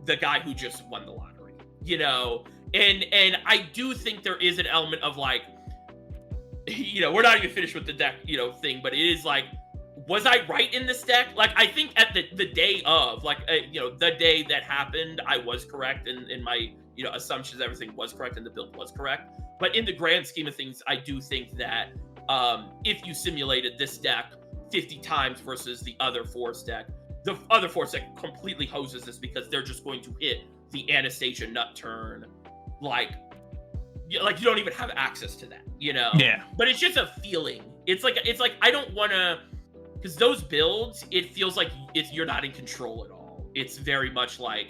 the guy who just won the lottery, you know. And I do think there is an element of like, you know, we're not even finished with the deck, you know, thing, but it is like, was I right in this deck? Like, I think at the day of, like, you know, the day that happened, I was correct in my, you know, assumptions, everything was correct and the build was correct. But in the grand scheme of things, I do think that if you simulated this deck 50 times versus the other Force deck, the other Force deck completely hoses this because they're just going to hit the Anastasia nut turn. Like you don't even have access to that, you know? Yeah. But it's just a feeling. It's like I don't want to, because those builds, it feels like you're not in control at all. It's very much like,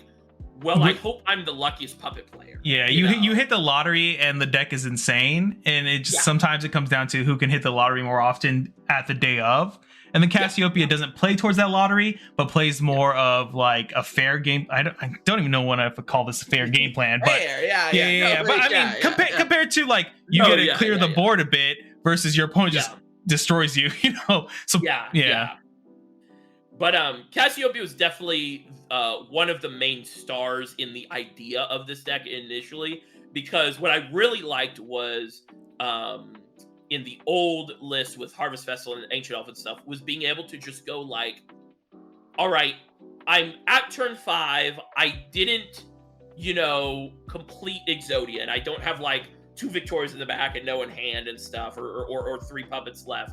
well, I hope I'm the luckiest puppet player. Yeah, you hit the lottery and the deck is insane, and it just sometimes it comes down to who can hit the lottery more often at the day of. And then Cassiopeia doesn't play towards that lottery, but plays more of like a fair game. I don't even know what I call this a fair game plan, but fair, but I mean, compared to like you get to clear the board a bit versus your opponent just destroys you, you know. So yeah. But Cassiopeia was definitely one of the main stars in the idea of this deck initially, because what I really liked was in the old list with Harvest Festival and Ancient Elf and stuff, was being able to just go like, all right, I'm at turn 5, I didn't, complete Exodia, and I don't have like 2 Victorias in the back and no in hand and stuff, or 3 puppets left.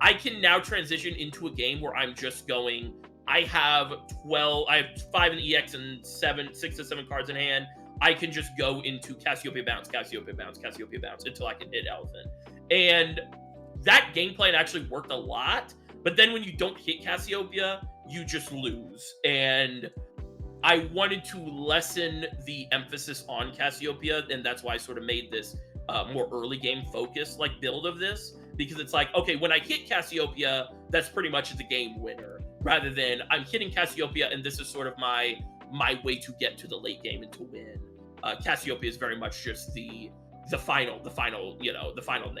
I can now transition into a game where I'm just going, I have 5 in the EX and 6 to 7 cards in hand. I can just go into Cassiopeia bounce, Cassiopeia bounce, Cassiopeia bounce until I can hit Elephant. And that game plan actually worked a lot. But then when you don't hit Cassiopeia, you just lose. And I wanted to lessen the emphasis on Cassiopeia, and that's why I sort of made this more early game focused like build of this. Because it's like, okay, when I hit Cassiopeia, that's pretty much the game winner. Rather than I'm hitting Cassiopeia, and this is sort of my way to get to the late game and to win. Cassiopeia is very much just the final nail. Yeah, the final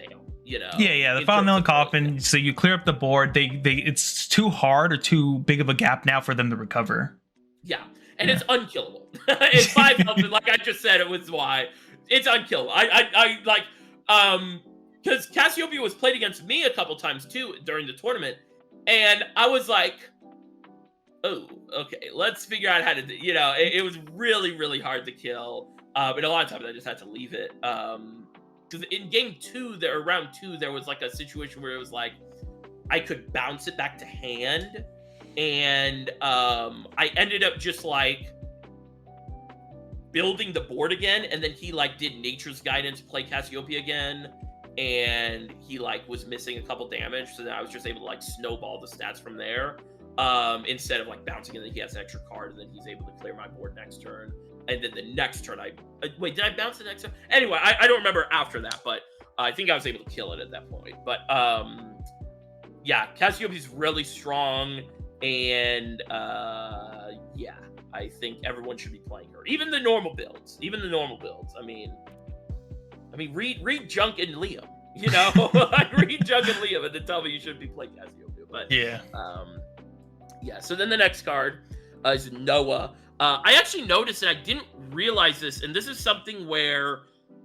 nail in the coffin. So you clear up the board. It's too hard or too big of a gap now for them to recover. Yeah, and it's unkillable. It's 5 health, like I just said, it was why it's unkillable. I like because Cassiopeia was played against me a couple times too during the tournament, and I was like, oh, okay, let's figure out how to do, it was really, really hard to kill. But a lot of times I just had to leave it. Because in game 2, round 2, there was like a situation where it was like, I could bounce it back to hand. And I ended up just like building the board again. And then he like did Nature's Guidance, play Cassiopeia again. And he like was missing a couple damage. So then I was just able to like snowball the stats from there. Instead of like bouncing, and then he has an extra card, and then he's able to clear my board next turn. And then the next turn, wait, did I bounce the next turn? Anyway, I don't remember after that, but I think I was able to kill it at that point. But yeah, Cassiopeia's really strong, and yeah, I think everyone should be playing her. Even the normal builds. I mean, read Junk and Liam. Read Junk and Liam, and then tell me you shouldn't be playing Cassiopeia. But yeah. Yeah, so then the next card is Noah. I actually noticed, and I didn't realize this, and this is something where,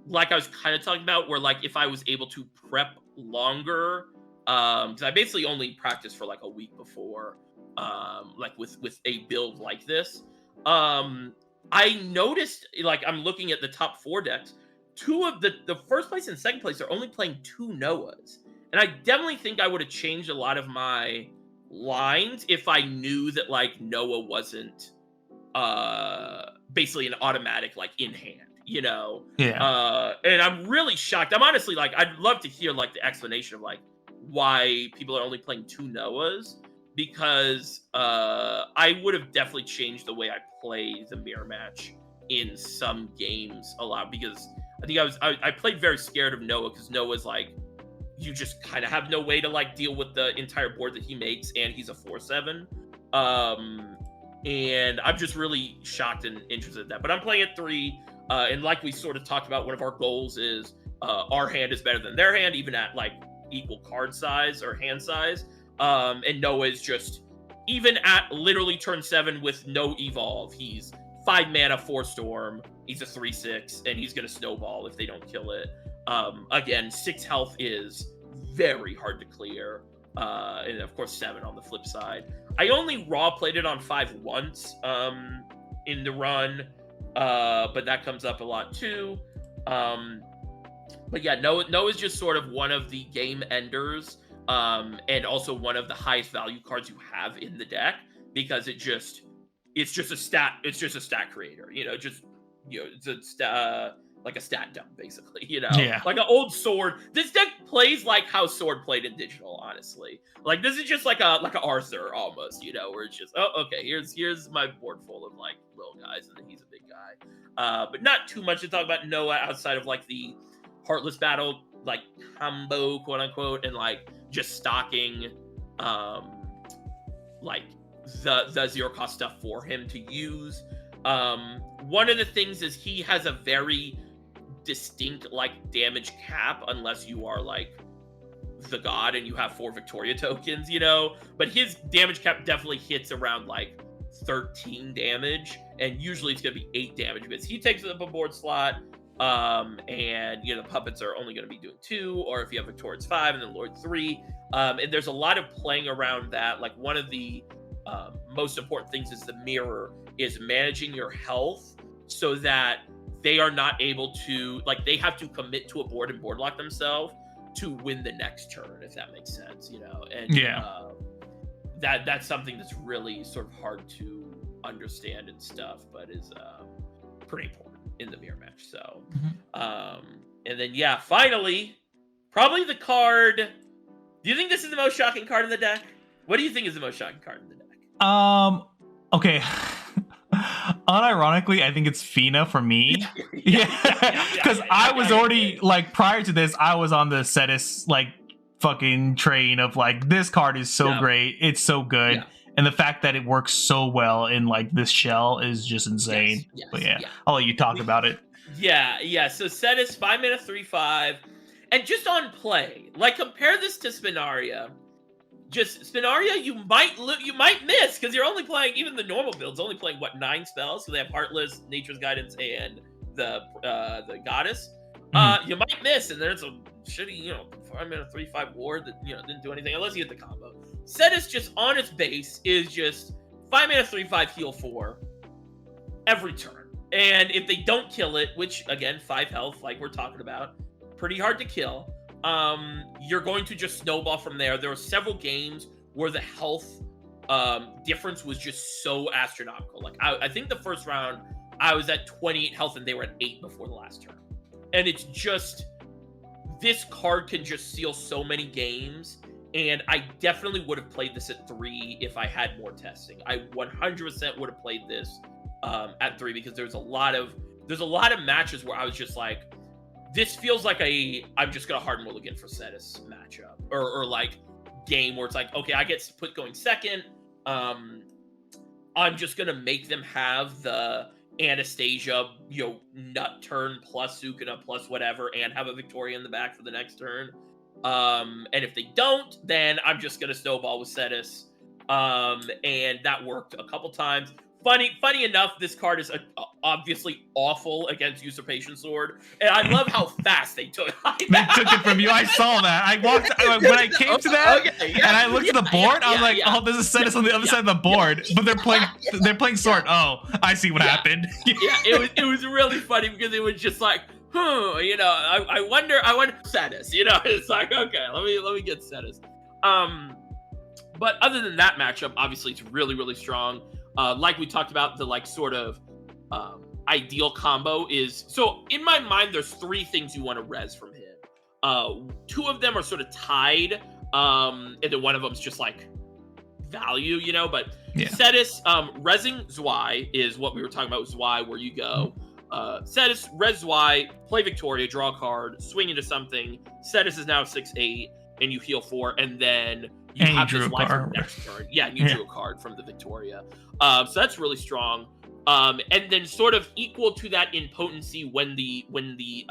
like I was kind of talking about, where like if I was able to prep longer, because I basically only practiced for like a week before, like with a build like this. I noticed, like I'm looking at the top 4 decks, 2 of the first place and second place are only playing 2 Noahs, and I definitely think I would have changed a lot of my lines if I knew that like Noah wasn't basically an automatic like in hand, Yeah. And I'm really shocked. I'm honestly like, I'd love to hear like the explanation of like why people are only playing 2 Noahs, because I would have definitely changed the way I play the mirror match in some games a lot, because I think I played very scared of Noah, because Noah's like, you just kind of have no way to like deal with the entire board that he makes, and he's a 4/7. And I'm just really shocked and interested in that. But I'm playing at 3, and like we sort of talked about, one of our goals is our hand is better than their hand, even at like equal card size or hand size. And Noah is just, even at literally turn 7 with no evolve, he's 5 mana, 4 storm. He's a 3/6, and he's gonna snowball if they don't kill it. Again, 6 health is very hard to clear. And of course 7 on the flip side. I only raw played it on 5 once in the run, but that comes up a lot too. But yeah, Noah's just sort of one of the game enders, and also one of the highest value cards you have in the deck, because it's just a stat creator. It's a like a stat dump, basically, Yeah. like an old Sword. This deck plays like how Sword played in Digital, honestly. Like this is just like a Arthur almost, where it's just, oh, okay, here's my board full of like little guys, and then he's a big guy. But not too much to talk about Noah outside of like the Heartless Battle like combo, quote unquote, and like just stocking like the zero cost stuff for him to use. One of the things is he has a very distinct like damage cap unless you are like the god and you have 4 Victoria tokens, but his damage cap definitely hits around like 13 damage, and usually it's gonna be 8 damage because he takes up a board slot, and the puppets are only going to be doing 2, or if you have Victoria it's 5 and then Lord 3, and there's a lot of playing around that. Like one of the most important things is the mirror is managing your health so that they are not able to, like, they have to commit to a board and board lock themselves to win the next turn, if that makes sense, and that's something that's really sort of hard to understand and stuff, but is pretty important in the mirror match. So and then finally, probably the card. Do you think this is the most shocking card in the deck? What do you think is the most shocking card in the deck? Okay. Unironically, I think it's Fina for me. Because I was already like, prior to this, I was on the Cetus like fucking train of like, this card is so great, it's so good, and the fact that it works so well in like this shell is just insane. But I'll let you talk about it. So Cetus 5 mana 3/5, and just on play, like compare this to Spinaria. Just Spinaria, you might miss because you're only playing, even the normal build's only playing 9 spells. So they have Heartless, Nature's Guidance, and the Goddess. You might miss, and there's a shitty 5 mana 3/5 ward that didn't do anything unless you hit the combo. Cetus just on its base is just 5 mana 3/5 heal 4 every turn, and if they don't kill it, which again 5 health like we're talking about, pretty hard to kill. You're going to just snowball from there. There were several games where the health difference was just so astronomical. Like I think the first round I was at 28 health and they were at 8 before the last turn. And it's just, this card can just seal so many games, and I definitely would have played this at 3 if I had more testing. I 100% would have played this at 3 because there's a lot of matches where I was just like, this feels like I'm just gonna hard mulligan for Cetus matchup, or like game where it's like, okay, I get put going second. I'm just gonna make them have the Anastasia, nut turn plus Sukuna plus whatever, and have a Victoria in the back for the next turn. And if they don't, then I'm just gonna snowball with Cetus. And that worked a couple times. Funny enough, this card is obviously awful against Usurpation Sword, and I love how fast they took it. They took it from you. I saw that. I walked when I came to that, and I looked at the board. I was like, "Oh, there's a Cetus on the other side of the board," but they're playing Sword. Oh, I see what happened. It was really funny because it was just like, I wonder Cetus. It's like, okay, let me get Cetus. But other than that matchup, obviously it's really, really strong. Like we talked about, the like sort of ideal combo is, so in my mind there's 3 things you want to res from him. 2 of them are sort of tied, and then one of them's just like value, but Cetus resing Zwei is what we were talking about with Zwei, where you go Cetus, res Zwei, play Victoria, draw a card, swing into something. Cetus is now 6/8 and you heal 4, and then you have this Zwei for the next turn. And you drew a card from the Victoria. So that's really strong. And then sort of equal to that in potency when the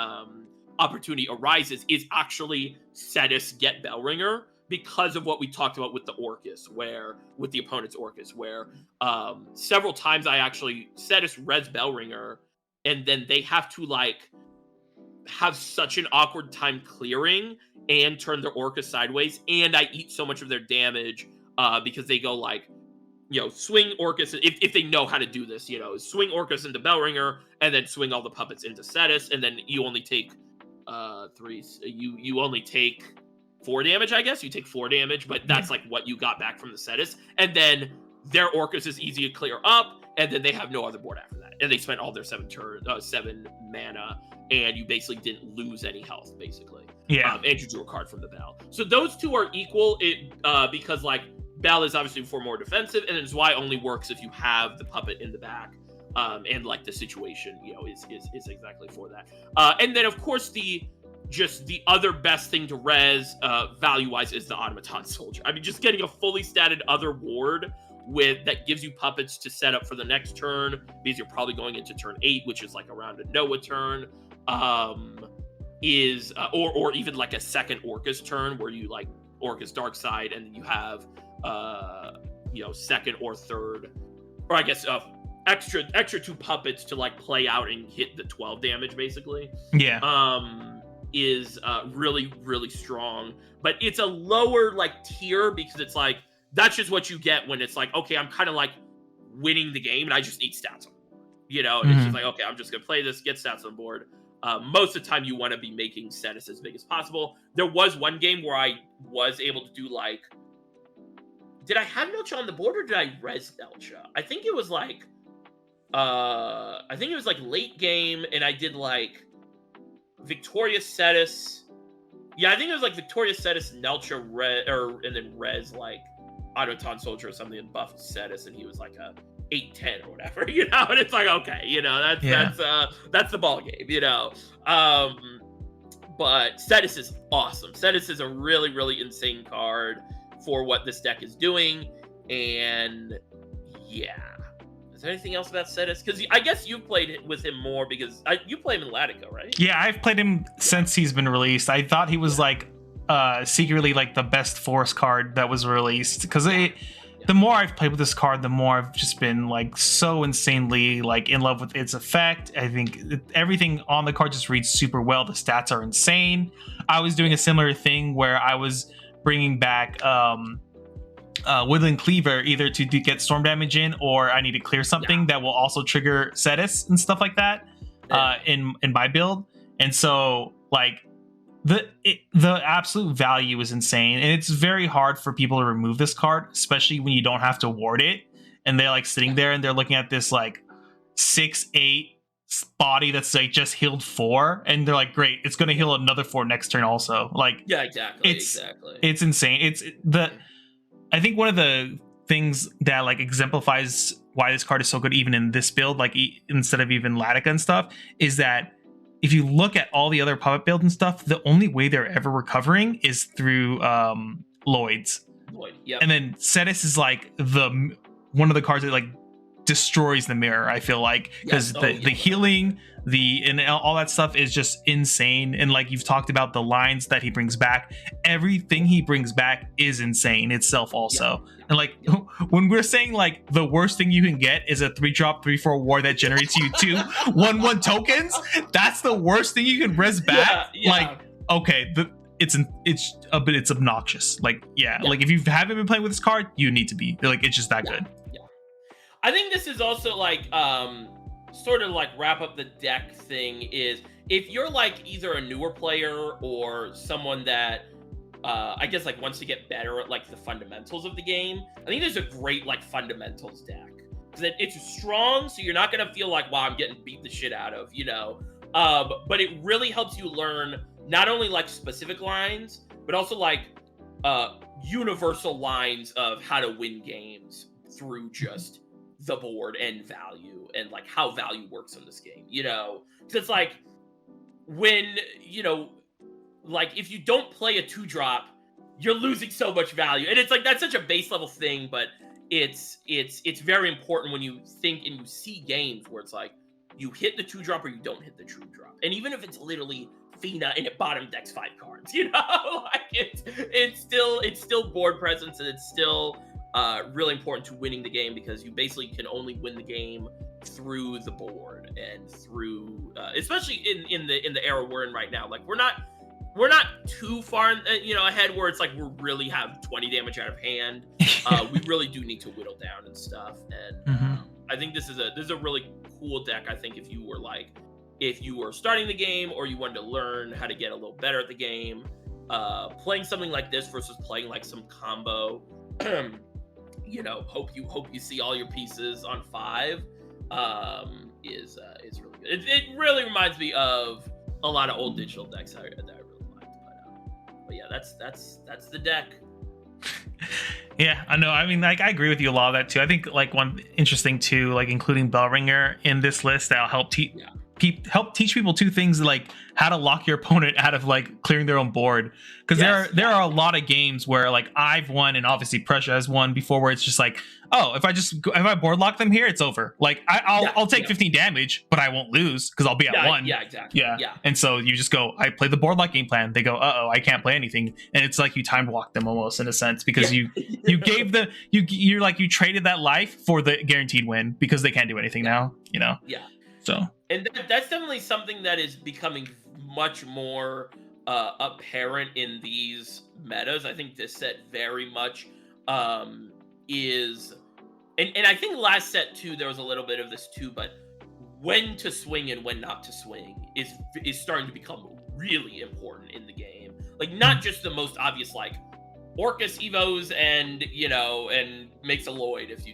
opportunity arises is actually Cetus get Bellringer, because of what we talked about with the Orcus, with the opponent's Orcus, where several times I actually Cetus res Bellringer, and then they have to like have such an awkward time clearing and turn their Orcus sideways, and I eat so much of their damage because they go like, swing Orcus, if they know how to do this, swing Orcus into Bellringer, and then swing all the puppets into Cetus, and then you only take 3, you only take 4 damage, I guess. You take 4 damage, but that's like what you got back from the Cetus, and then their Orcus is easy to clear up, and then they have no other board after that. and they spent all their 7 mana, and you basically didn't lose any health, basically. Yeah. And you drew a card from the Bell. So those two are equal, because like Bell is obviously for more defensive, and it's why only works if you have the puppet in the back. And like the situation, is exactly for that. And then of course the other best thing to res value-wise is the automaton soldier. I mean, just getting a fully statted other ward that gives you puppets to set up for the next turn, because you're probably going into turn 8, which is like around a Noah turn, is or even like a second Orcus turn where you like Orcus Dark Side, and then you have second or third, or I guess extra 2 puppets to like play out and hit the 12 damage basically. Is really, really strong, but it's a lower like tier because it's like that's just what you get when it's like, okay, I'm kind of like winning the game and I just need stats on the board, and it's just like, okay, I'm just gonna play this, get stats on board. Most of the time you want to be making status as big as possible. There was one game where I was able to do like, did I have Nelcha on the board or did I res Nelcha? I think it was like late game, and I did like Victoria Cetus. Yeah, I think it was like Victoria Cetus, Nelcha, and then res like Autoton Soldier or something, and buffed Cetus, and he was like a 8-10 or whatever, and it's like, okay, that's the ball game, but Cetus is awesome. Cetus is a really, really insane card for what this deck is doing, and yeah. Is there anything else about Cetus? Because I guess you played with him more because you play him in Latico, right? Yeah, I've played him since he's been released. I thought he was like secretly like the best forest card that was released, because the more I've played with this card, the more I've just been like so insanely like in love with its effect. I think everything on the card just reads super well. The stats are insane. I was doing a similar thing where I was bringing back Woodland Cleaver either to get storm damage in, or I need to clear something that will also trigger Cetus and stuff like that in my build. And so like the absolute value is insane, and it's very hard for people to remove this card, especially when you don't have to ward it, and they're like sitting there and they're looking at this like 6/8 body that's like just healed 4, and they're like, great, it's going to heal another 4 next turn also. Like, yeah, exactly. It's insane. I think one of the things that like exemplifies why this card is so good even in this build, like instead of even Latica and stuff, is that if you look at all the other puppet builds and stuff, the only way they're ever recovering is through Lloyd's. Yep. And then Cetus is like one of the cards that like destroys the mirror, I feel like, because the healing, and all that stuff is just insane. And like you've talked about the lines that he brings back, everything he brings back is insane itself also. And like when we're saying like the worst thing you can get is a 3-drop 3/4 war that generates you 2 1/1 tokens, that's the worst thing you can res back. Like, okay, it's obnoxious. Like like if you haven't been playing with this card, you need to be, like, it's just that good. I think this is also like sort of like wrap up the deck thing is, if you're like either a newer player or someone that I guess like wants to get better at like the fundamentals of the game, I think there's a great like fundamentals deck, because it's strong, so you're not gonna feel like, wow, I'm getting beat the shit out of, but it really helps you learn not only like specific lines, but also like universal lines of how to win games through just the board and value, and like how value works in this game, so it's like when like if you don't play a 2-drop, you're losing so much value, and it's like that's such a base level thing, but it's very important when you think and you see games where it's like you hit the 2-drop or you don't hit the 2-drop, and even if it's literally Fina and it bottom decks 5 cards, like it's still board presence, and it's still really important to winning the game, because you basically can only win the game through the board and through especially in the era we're in right now. Like we're not too far ahead where it's like we really have 20 damage out of hand. We really do need to whittle down and stuff, and I think this is a really cool deck. I think if you were starting the game or you wanted to learn how to get a little better at the game, playing something like this versus playing like some combo hope you see all your pieces on 5 is really good. It really reminds me of a lot of old digital decks that I really liked. But yeah, that's the deck. Yeah, I know. I mean, like, I agree with you a lot of that too. I think like one interesting too, like including Bellringer in this list, that'll help teach people two things, like how to lock your opponent out of like clearing their own board, because there are a lot of games where like I've won, and obviously Prussia has won before, where it's just like, oh, if I board lock them here, it's over. Like I'll take 15 damage, but I won't lose because I'll be at 1. Yeah, exactly. Yeah. And so you just go, I play the board lock game plan. They go, I can't play anything, and it's like you time block them almost in a sense, because you gave the you're like, you traded that life for the guaranteed win because they can't do anything now. Yeah. So. And that's definitely something that is becoming much more apparent in these metas. I think this set very much is, and I think last set too, there was a little bit of this too, but when to swing and when not to swing is starting to become really important in the game. Like, not just the most obvious, like Orcus Evos and and makes a Lloyd if you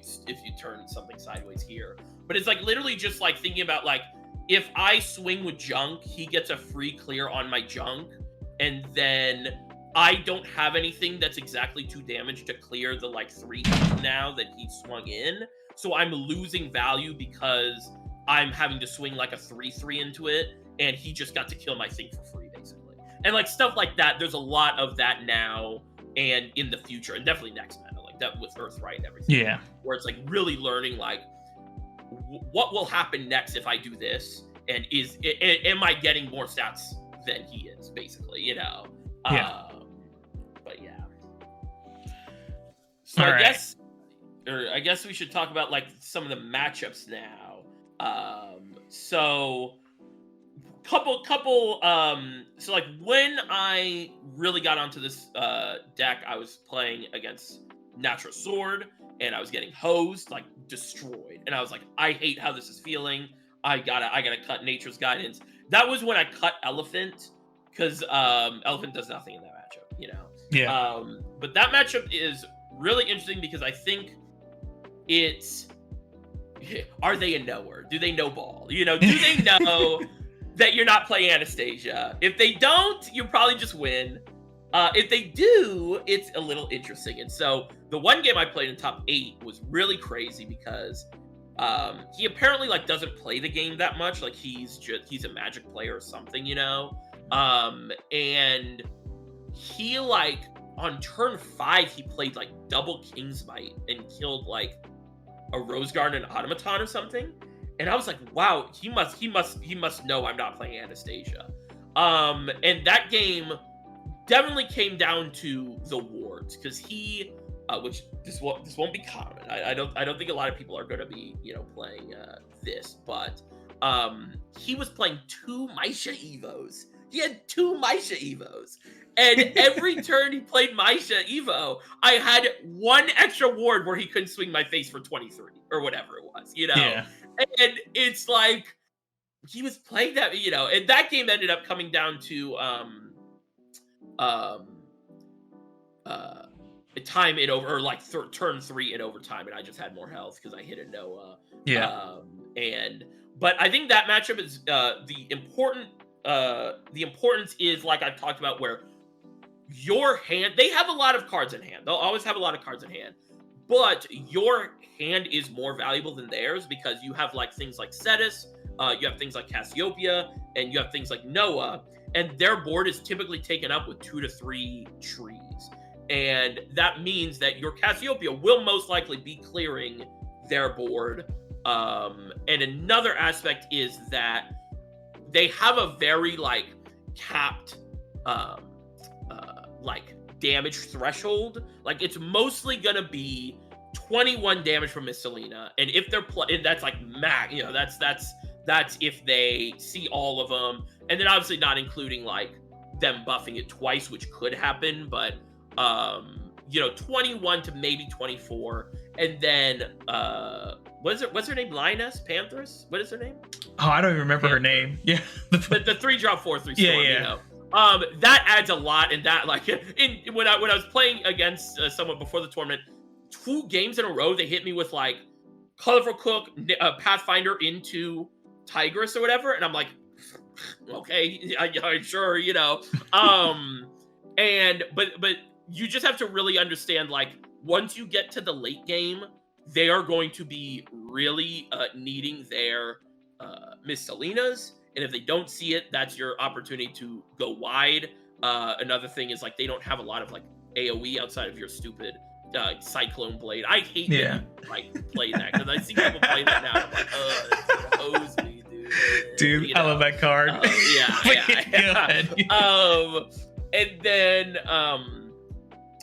turn something sideways here, but it's like literally just like thinking about, like, if I swing with junk, he gets a free clear on my junk, and then I don't have anything that's exactly 2 damage to clear the like 3 now that he swung in. So I'm losing value because I'm having to swing like a 3/3 into it, and he just got to kill my thing for free, basically. And like stuff like that, there's a lot of that now and in the future, and definitely next meta, like that with Earthright and everything. Yeah. Where it's like really learning, like, what will happen next if I do this, and am I getting more stats than he is, basically, Yeah. But yeah. So All I guess we should talk about like some of the matchups now. So like when I really got onto this deck, I was playing against Natural Sword, and I was getting hosed, like destroyed. And I was like, I hate how this is feeling. I gotta cut Nature's Guidance. That was when I cut Elephant, because Elephant does nothing in that matchup, Yeah. But that matchup is really interesting because I think it's, are they a knower? Do they know ball? Do they know that you're not playing Anastasia? If they don't, you probably just win. If they do, it's a little interesting. And so the one game I played in top 8 was really crazy because he apparently like doesn't play the game that much. Like he's a Magic player or something, and he like on turn 5 he played like double King's Might and killed like a Rose Garden Automaton or something. And I was like, wow, he must know I'm not playing Anastasia. And that game definitely came down to the wards, because he which this won't be common. I don't think a lot of people are going to be playing this, but he was playing 2 Maisha Evos. He had 2 Maisha Evos, and every turn he played Maisha Evo, I had 1 extra ward where he couldn't swing my face for 23 or whatever it was, Yeah. And it's like he was playing that, and that game ended up coming down to time in over, or like turn 3 in overtime, and I just had more health because I hit a Noah. But I think that matchup is the importance is, like I've talked about, where your hand, they have a lot of cards in hand. They'll always have a lot of cards in hand, but your hand is more valuable than theirs because you have like things like Cetus, you have things like Cassiopeia, and you have things like Noah, and their board is typically taken up with 2 to 3 trees. And that means that your Cassiopeia will most likely be clearing their board. And another aspect is that they have a very like capped like damage threshold. Like it's mostly gonna be 21 damage from Miss Selena, and if they're that's like max, that's if they see all of them, and then obviously not including like them buffing it twice, which could happen, but 21 to maybe 24, and then what's her name? Lioness? Panthers? What is her name? Oh, I don't even remember her name. Yeah. the 3-drop 4/3 storm, yeah. That adds a lot, and that like when I was playing against someone before the tournament, 2 games in a row they hit me with like Colorful Cook, Pathfinder into Tigress or whatever, and I'm like, okay, sure, you know. But you just have to really understand, like, once you get to the late game, they are going to be really needing their Mistelinas, and if they don't see it, that's your opportunity to go wide. Another thing is, like, they don't have a lot of like AoE outside of your stupid Cyclone Blade. I hate that you like play that, because I see people play that now. I'm like, it's gonna hose me, dude. You I know? love that card. Yeah. And then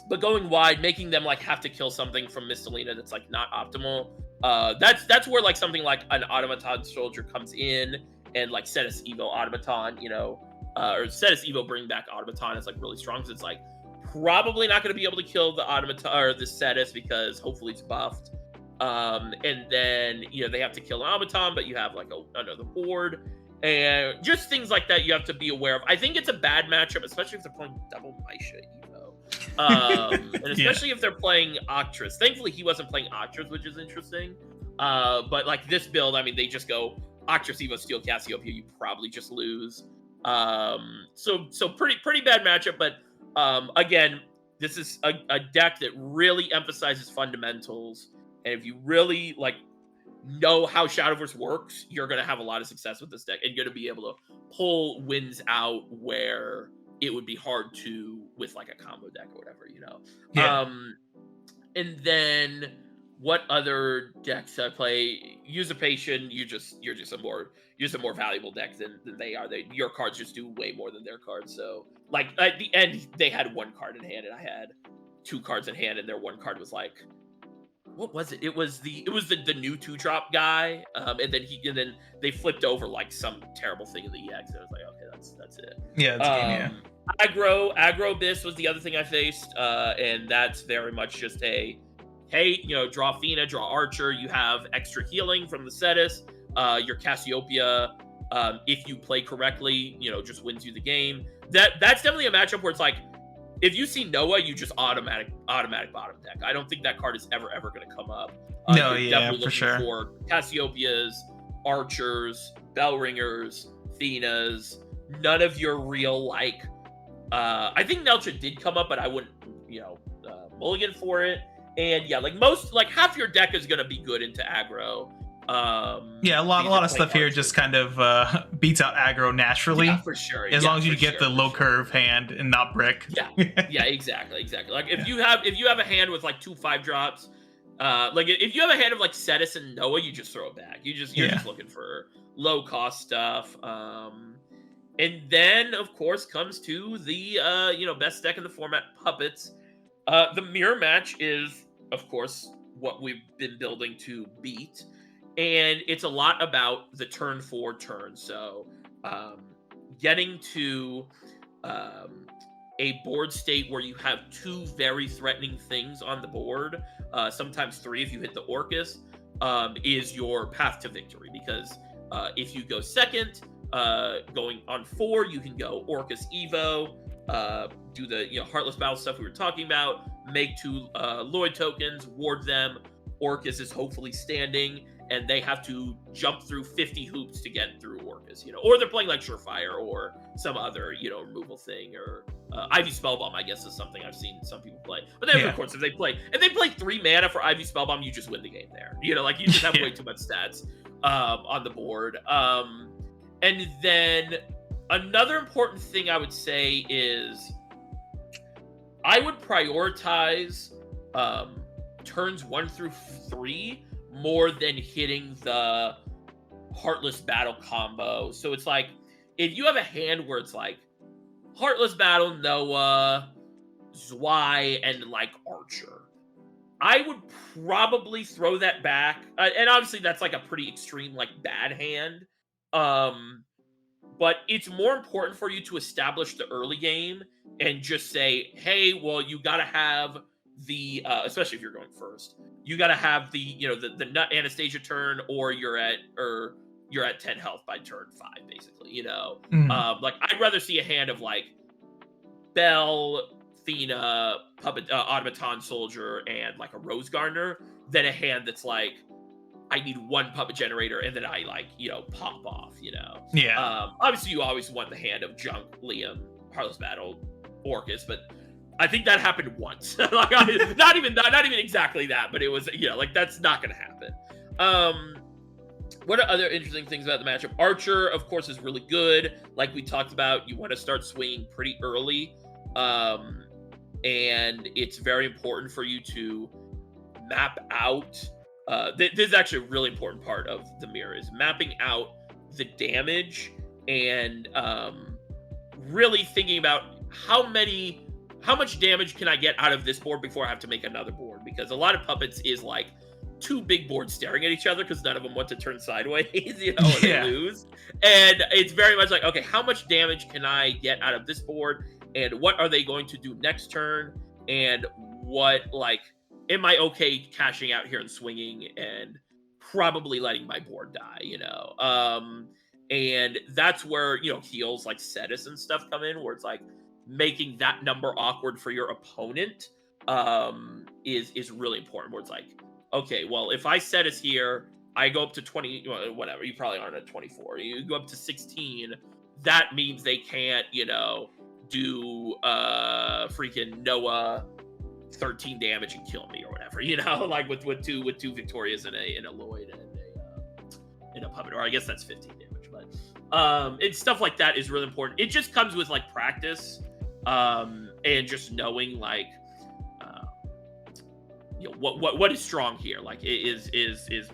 but going wide, making them like have to kill something from Mistelina that's like not optimal. That's where like something like an Automaton Soldier comes in, and like Cetus Evo Automaton, you know, or Cetus Evo bring back Automaton is like really strong, because it's like probably not going to be able to kill the Automaton or the Cetus, because hopefully it's buffed. And then, you know, they have to kill an Automaton, but you have like another board, and just things like that you have to be aware of. I think it's a bad matchup, especially if they're playing double Maisha Evo. And especially if they're playing Octrus. Thankfully, he wasn't playing Octrus, which is interesting. But like this build, I mean, they just go Octrus Evo Steel Cassiopeia, you probably just lose. So pretty bad matchup, but again, this is a deck that really emphasizes fundamentals, and if you really like know how Shadowverse works, you're gonna have a lot of success with this deck, and you're gonna be able to pull wins out where it would be hard to with like a combo deck or whatever, you know. And then what other decks I play? Usurpation, you're just a more valuable deck than they are. Your cards just do way more than their cards. So like at the end, they had one card in hand, and I had two cards in hand, and their one card was like, what was it? It was the new 2-drop guy, and then they flipped over like some terrible thing in the EX. And I was like, okay, that's it. Yeah, that's game, Aggro Abyss was the other thing I faced, and that's very much just a, hey, you know, draw Fina, draw Archer. You have extra healing from the Cetus. Your Cassiopeia, if you play correctly, you know, just wins you the game. That's definitely a matchup where it's like, if you see Noah, you just automatic bottom deck. I don't think that card is ever going to come up. No, yeah, for sure. For Cassiopeias, Archers, Bellringers, Finas, none of your real like. I think Neltra did come up, but I wouldn't, you know, mulligan for it. And yeah, like half your deck is going to be good into aggro. Yeah, a lot of stuff here just kind of beats out aggro naturally. Yeah, for sure. As long as you get the low curve hand and not brick. Yeah, exactly. Like if you have a hand with like 2 5-drops, like if you have a hand of like Cetus and Noah, you just throw it back. You're just looking for low cost stuff. And then of course comes to the best deck in the format, Puppets. The mirror match is of course what we've been building to beat. And it's a lot about the turn 4 turn. So getting to a board state where you have 2 very threatening things on the board, sometimes 3 if you hit the Orcus, is your path to victory. Because if you go second, going on 4, you can go Orcus Evo, do the Heartless Battle stuff we were talking about, make 2 Lloyd tokens, ward them. Orcus is hopefully standing, and they have to jump through 50 hoops to get through Orcus, or they're playing like Surefire or some other, removal thing, or Ivy Spellbomb, I guess, is something I've seen some people play. But then, of course, if they play 3 mana for Ivy Spellbomb, you just win the game there. You just have way too much stats on the board. And then another important thing I would say is I would prioritize turns 1 through 3 more than hitting the Heartless Battle combo. So it's like, if you have a hand where it's like Heartless Battle, Noah, Zwei, and like Archer, I would probably throw that back. And obviously that's like a pretty extreme, like bad hand. But it's more important for you to establish the early game and just say, hey, well, you got to have the, especially if you're going first, you got to have the nut Anastasia turn, or you're at 10 health by turn 5, basically. Like I'd rather see a hand of like Bell, Fina, Puppet, Automaton Soldier, and like a Rose Gardener than a hand that's like I need one puppet generator, and then I like, pop off, Yeah. Obviously you always want the hand of Junk, Liam, Heartless Battle, Orcus, but I think that happened once. Like, not even exactly that, but it was, like, that's not gonna happen. What are other interesting things about the matchup? Archer, of course, is really good. Like we talked about, you want to start swinging pretty early. And it's very important for you to map out. This is actually a really important part of the mirror, is mapping out the damage and really thinking about how much damage can I get out of this board before I have to make another board, because a lot of puppets is like two big boards staring at each other because none of them want to turn sideways, and they lose. And it's very much like, okay, how much damage can I get out of this board, and what are they going to do next turn, and what, like, am I okay cashing out here and swinging and probably letting my board die, and that's where, heals like Cetus and stuff come in, where it's like making that number awkward for your opponent is really important, where it's like, okay, well, if I set us here, I go up to 20, whatever, you probably aren't at 24, you go up to 16, that means they can't, do freaking Noah 13 damage and kill me or whatever, like with two Victorias and a Lloyd and a puppet, or I guess that's 15 damage, but it's stuff like that is really important. It just comes with like practice, and just knowing like, what is strong here? Like, is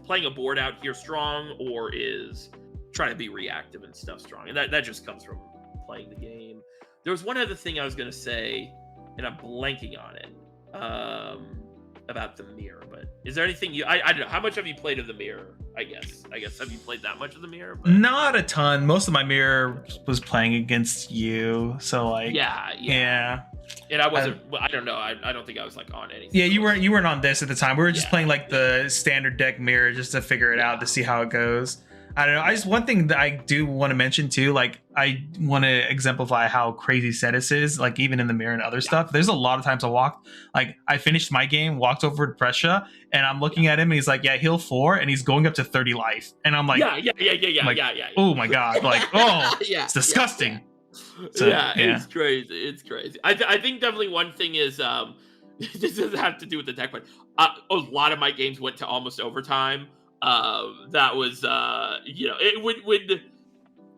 playing a board out here strong, or is trying to be reactive and stuff strong? And that just comes from playing the game. There was one other thing I was gonna say, and I'm blanking on it, about the mirror. But is there anything I don't know, how much have you played of the mirror? I guess have you played that much of the mirror? But... Not a ton. Most of my mirror was playing against you, so like yeah. And I wasn't. I don't know. I don't think I was like on anything. Yeah, you weren't on this at the time. We were just playing like the standard deck mirror just to figure it out, to see how it goes. I don't know. One thing that I do want to mention too, like I want to exemplify how crazy Cetus is, like even in the mirror and other stuff. There's a lot of times I finished my game, walked over to Prussia, and I'm looking at him, and he's like, yeah, heal 4, and he's going up to 30 life, and I'm like, yeah. Oh my god, like, oh, it's disgusting. So, it's crazy. I think definitely one thing is this doesn't have to do with the deck, but a lot of my games went to almost overtime. That was it would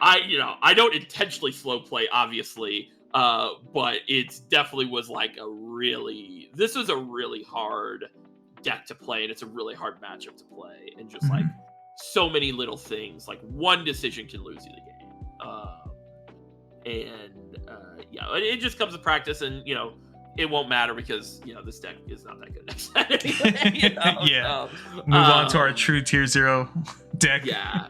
I don't intentionally slow play, obviously, but it's definitely was like this was a really hard deck to play, and it's a really hard matchup to play, and just like so many little things, like one decision can lose you the game. It just comes to practice, and it won't matter because this deck is not that good next time anyway, Move on to our true tier 0 deck. Yeah.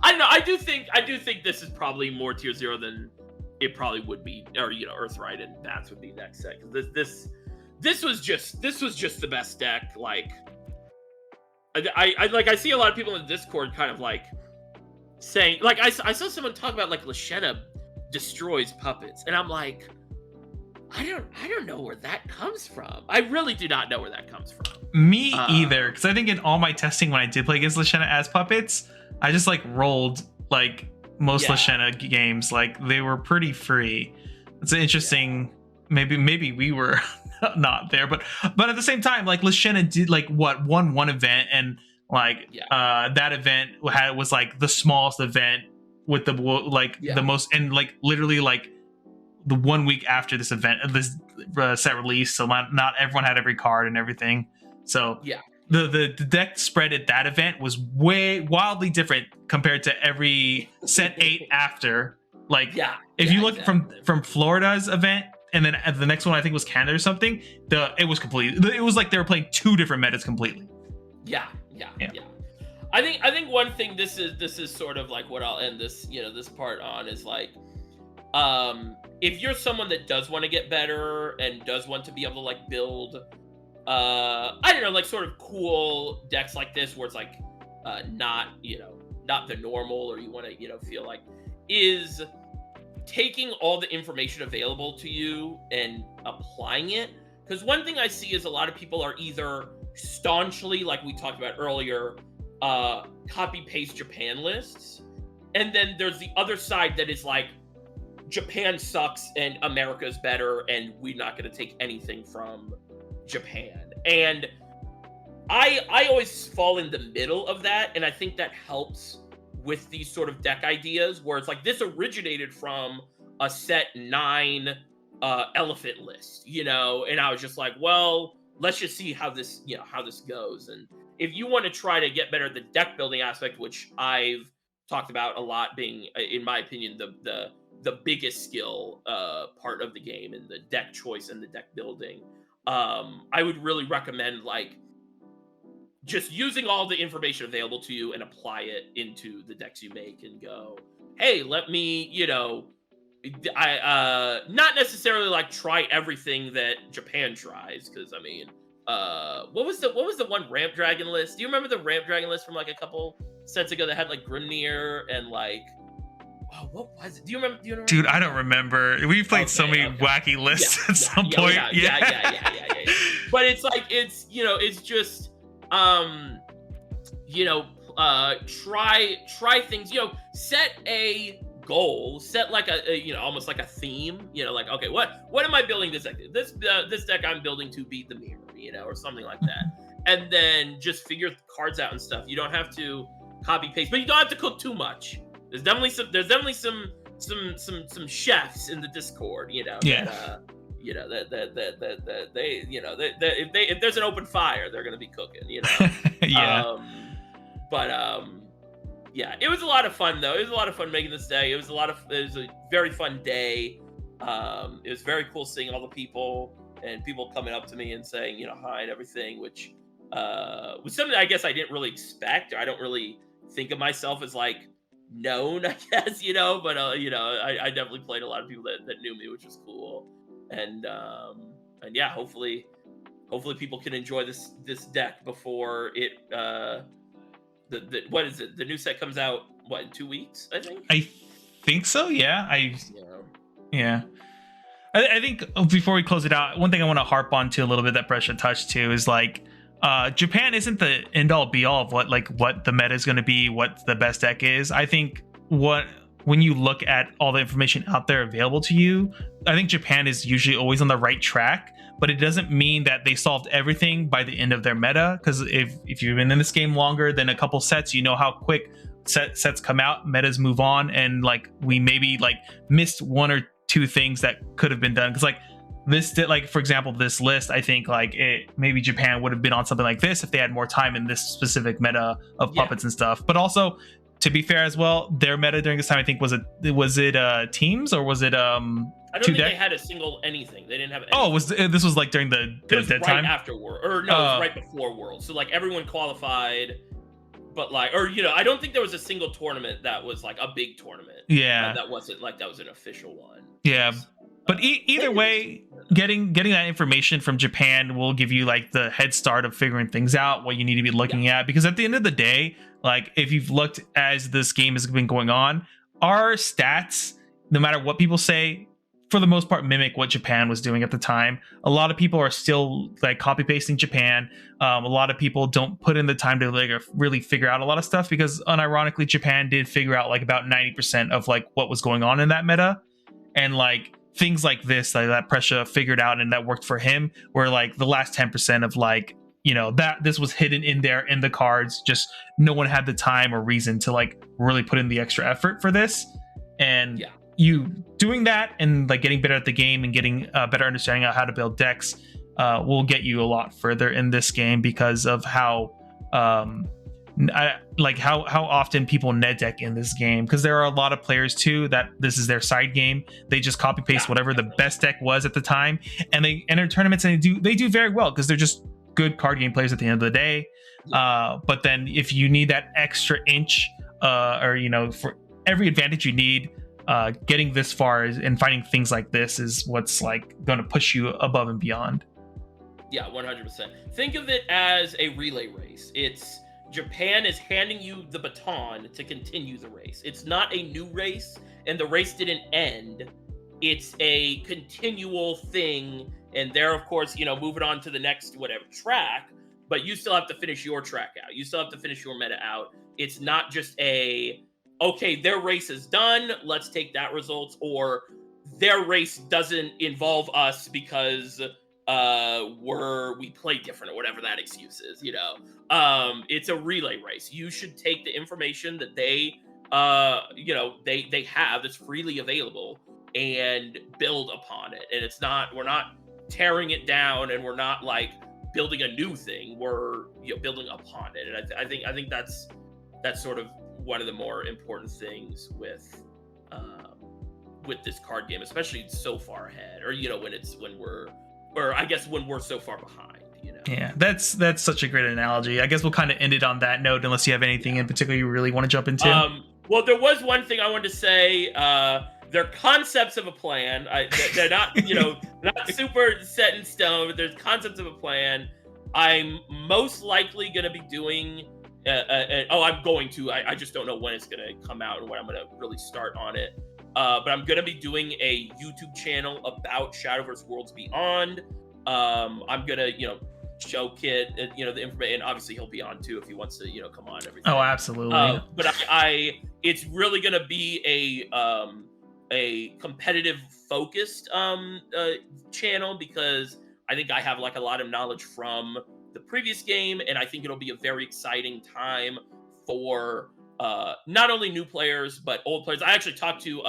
I don't know. I do think this is probably more tier 0 than it probably would be, or Earthright and Bats would be next set. This was just the best deck. Like I see a lot of people in Discord kind of like saying, like, I saw someone talk about like Lashena destroys puppets, and I'm like, I don't know where that comes from. I really do not know where that comes from. Me either, because I think in all my testing when I did play against Lashena as puppets, I just like rolled like most Lashena games, like they were pretty free. It's interesting. Maybe we were not there, but at the same time, like Lashena did like won one event, and like that event was like the smallest event with the the most, and like literally like the 1 week after this event, this set release, so not everyone had every card and everything. So the deck spread at that event was wildly different compared to every set 8 after. Like if you look from Florida's event, and then the next one I think was Canada or something, it was like they were playing 2 different metas completely. Yeah. I think one thing, this is sort of like what I'll end this this part on, is like, if you're someone that does want to get better and does want to be able to like build I don't know, like sort of cool decks like this, where it's like not the normal, or you want to feel like, is taking all the information available to you and applying it. Because one thing I see is a lot of people are either staunchly, like we talked about earlier, copy paste Japan lists, and then there's the other side that is like Japan sucks and America's better, and we're not going to take anything from Japan. And I always fall in the middle of that, and I think that helps with these sort of deck ideas where it's like this originated from a set 9 elephant list, you know, and I was just like, well, let's just see how this, you know, how this goes. And if you want to try to get better at the deck building aspect, which I've talked about a lot being, in my opinion, the biggest skill part of the game, and the deck choice and the deck building, I would really recommend like just using all the information available to you and apply it into the decks you make, and go, hey, let me, you know, I not necessarily like try everything that Japan tries, because I mean, what was the one Ramp Dragon list? Do you remember the Ramp Dragon list from like a couple sets ago that had like Grimnir and like, oh, what was it? Do you remember? Dude, I don't remember. We played so many wacky lists at some point. Yeah. But it's like, it's, you know, it's just, you know, try things, you know, set a goal, set like a you know, almost like a theme, you know, like, okay, what am I building this deck? This deck I'm building to beat the mirror, you know, or something like that. And then just figure cards out and stuff. You don't have to copy paste, but you don't have to cook too much. There's definitely some chefs in the Discord, you know. Yeah. That, you know, that they, you know, if there's an open fire, they're gonna be cooking, you know. Yeah. Yeah, it was a lot of fun though. It was a lot of fun making this day. It was a very fun day. It was very cool seeing all the people and people coming up to me and saying, you know, hi and everything, which was something I guess I didn't really expect. I don't really think of myself as like known, I guess, you know, but you know, I definitely played a lot of people that knew me, which was cool. And yeah, hopefully people can enjoy this deck before it what is it? The new set comes out what, in 2 weeks, I think? I think so, yeah. Yeah. I think before we close it out, one thing I want to harp on to a little bit that Prussia touched to is like Japan isn't the end all be all of what the meta is going to be, what the best deck is. I think when you look at all the information out there available to you, I think Japan is usually always on the right track, but it doesn't mean that they solved everything by the end of their meta. Because if you've been in this game longer than a couple sets, you know how quick sets come out, metas move on, and like we maybe like missed 1 or 2 things that could have been done. Because like this did, like for example, this list, I think like maybe Japan would have been on something like this if they had more time in this specific meta of puppets and stuff. But also, to be fair as well, their meta during this time, I think, was it teams, or was it I don't think they had a single anything. They didn't have anything. Oh, this was like during the dead right time? After World, or no, it was right before World. So like everyone qualified, but like, or you know, I don't think there was a single tournament that was like a big tournament. Yeah, that wasn't like, that was an official one. Yeah. But either way, getting that information from Japan will give you like the head start of figuring things out, what you need to be looking at. Because at the end of the day, like if you've looked as this game has been going on, our stats, no matter what people say, for the most part mimic what Japan was doing at the time. A lot of people are still like copy pasting Japan. A lot of people don't put in the time to like really figure out a lot of stuff, because unironically Japan did figure out like about 90% of like what was going on in that meta. And like things like this, like that Prussia figured out and that worked for him, were like the last 10% of like, you know, that this was hidden in there in the cards, just no one had the time or reason to like really put in the extra effort for this. And you doing that and like getting better at the game and getting a better understanding of how to build decks will get you a lot further in this game, because of how how often people net deck in this game. Because there are a lot of players too that this is their side game. They just copy paste whatever the best deck was at the time, and they enter tournaments and they do very well because they're just good card game players at the end of the day. But then if you need that extra inch, or you know, for every advantage you need, getting this far and finding things like this is what's like going to push you above and beyond. Yeah, 100%. Think of it as a relay race. It's Japan is handing you the baton to continue the race. It's not a new race, and the race didn't end. It's a continual thing, and they're, of course, you know, moving on to the next whatever track. but you still have to finish your track out. You still have to finish your meta out. It's not just okay, their race is done, let's take that results, or their race doesn't involve us because we play different or whatever that excuse is, it's a relay race. You should take the information that they have that's freely available and build upon it. And we're not tearing it down, and we're not like building a new thing. We're building upon it. And I think that's sort of one of the more important things with this card game, especially so far ahead, or when we're so far behind. Yeah, that's such a great analogy. I guess we'll kind of end it on that note, unless you have anything in particular you really want to jump into. Well, there was one thing I wanted to say. They're concepts of a plan. They're not, not super set in stone, but there's concepts of a plan. I'm most likely going to be doing. I just don't know when it's going to come out and when I'm going to really start on it. But I'm going to be doing a YouTube channel about Shadowverse Worlds Beyond. I'm going to, show Kit, the information, and obviously he'll be on too if he wants to, come on. Everything. Oh, absolutely. But it's really going to be a competitive focused channel, because I think I have like a lot of knowledge from the previous game, and I think it'll be a very exciting time for not only new players but old players. I actually talked to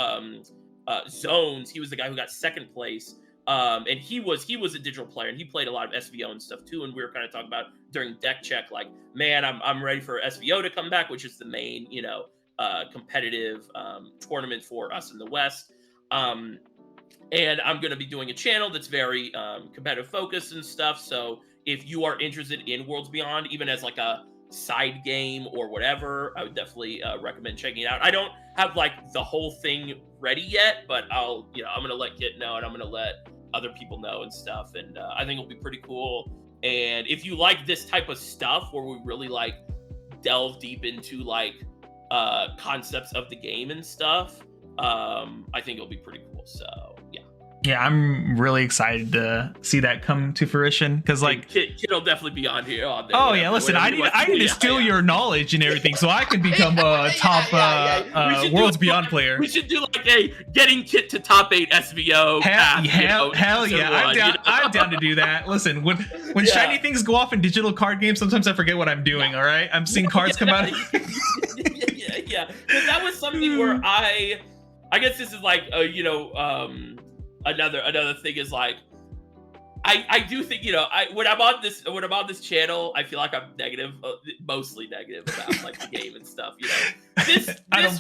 Zones. He was the guy who got second place, and he was a digital player, and he played a lot of SVO and stuff too. And we were kind of talking about during deck check, like, man, I'm ready for SVO to come back, which is the main competitive tournament for us in the West. And I'm going to be doing a channel that's very competitive focused and stuff. So if you are interested in Worlds Beyond, even as like a side game or whatever, I would definitely recommend checking it out. I don't have like the whole thing ready yet, but I'm going to let Kit know, and I'm going to let other people know and stuff. And I think it'll be pretty cool. And if you like this type of stuff where we really like delve deep into like concepts of the game and stuff, I think it'll be pretty cool. So yeah, I'm really excited to see that come to fruition, because like Kid'll definitely be on here. On there, oh yeah, listen, I need to steal your knowledge and everything so I can become a top Worlds Beyond player. We should do like a getting Kit to top 8 SVO. Hell yeah, I'm down to do that. Listen, when shiny things go off in digital card games, sometimes I forget what I'm doing. All right, I'm seeing cards come out. Yeah, because that was something where I guess this is like another thing is like I do think when I'm on this channel, I feel like I'm negative, mostly negative about like the game and stuff. This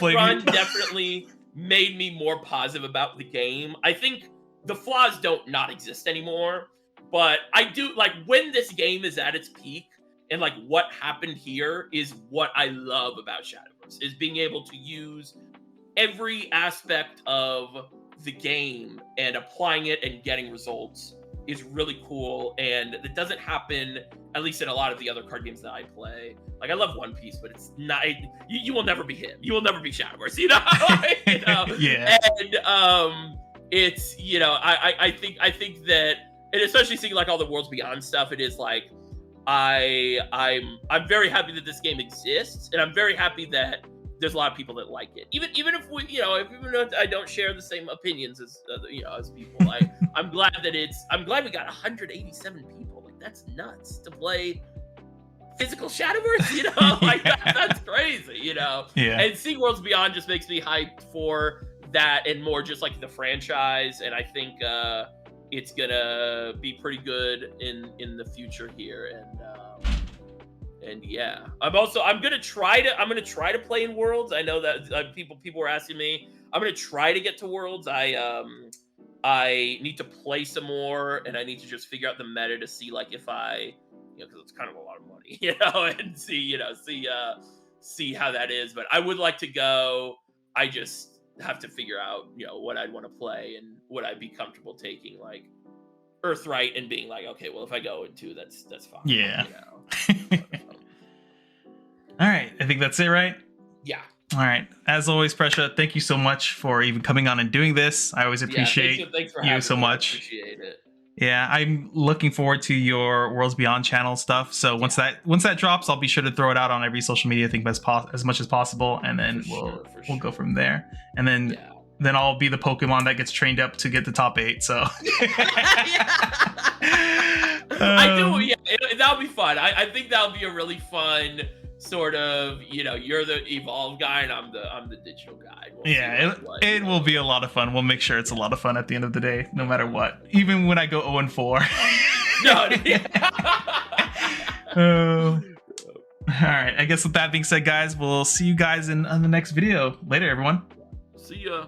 run definitely made me more positive about the game. I think the flaws don't not exist anymore, but I do like when this game is at its peak, and like what happened here is what I love about Shadowverse, is being able to use every aspect of the game and applying it and getting results is really cool. And it doesn't happen, at least in a lot of the other card games that I play. Like, I love One Piece, but it's not, you will never be him. You will never be Shadowverse, Yeah. And it's, I think that, and especially seeing like all the Worlds Beyond stuff, it is like, I'm very happy that this game exists, and I'm very happy that there's a lot of people that like it. Even if we, even though I don't share the same opinions as as people, I'm glad we got 187 people. Like, that's nuts to play physical Shadowverse. Like that's crazy. Yeah. And seeing Worlds Beyond just makes me hyped for that, and more just like the franchise. And I think it's gonna be pretty good in the future here. And yeah, I'm gonna try to play in Worlds. I know that people were asking me. I'm gonna try to get to Worlds. I need to play some more, and I need to just figure out the meta to see like if I, because it's kind of a lot of money, and see how that is. But I would like to go. I just have to figure out what I'd want to play and what I'd be comfortable taking, like Earthright, and being like, okay, well, if I go into that's fine. Yeah. All right, I think that's it, right? Yeah. All right. As always, Prussia, thank you so much for even coming on and doing this. I always appreciate thanks for you having so me. much. I appreciate it. Yeah, I'm looking forward to your Worlds Beyond channel stuff. So once that drops, I'll be sure to throw it out on every social media thing as much as possible, and then we'll go from there. And then I'll be the Pokemon that gets trained up to get the top 8. So I do. Yeah, that'll be fun. I think that'll be a really fun sort of, you're the Evolve guy and I'm the digital guy. It will be a lot of fun. We'll make sure it's a lot of fun at the end of the day, no matter what. Even when I go 0-4. All right. I guess with that being said, guys, we'll see you guys in the next video. Later, everyone. See ya.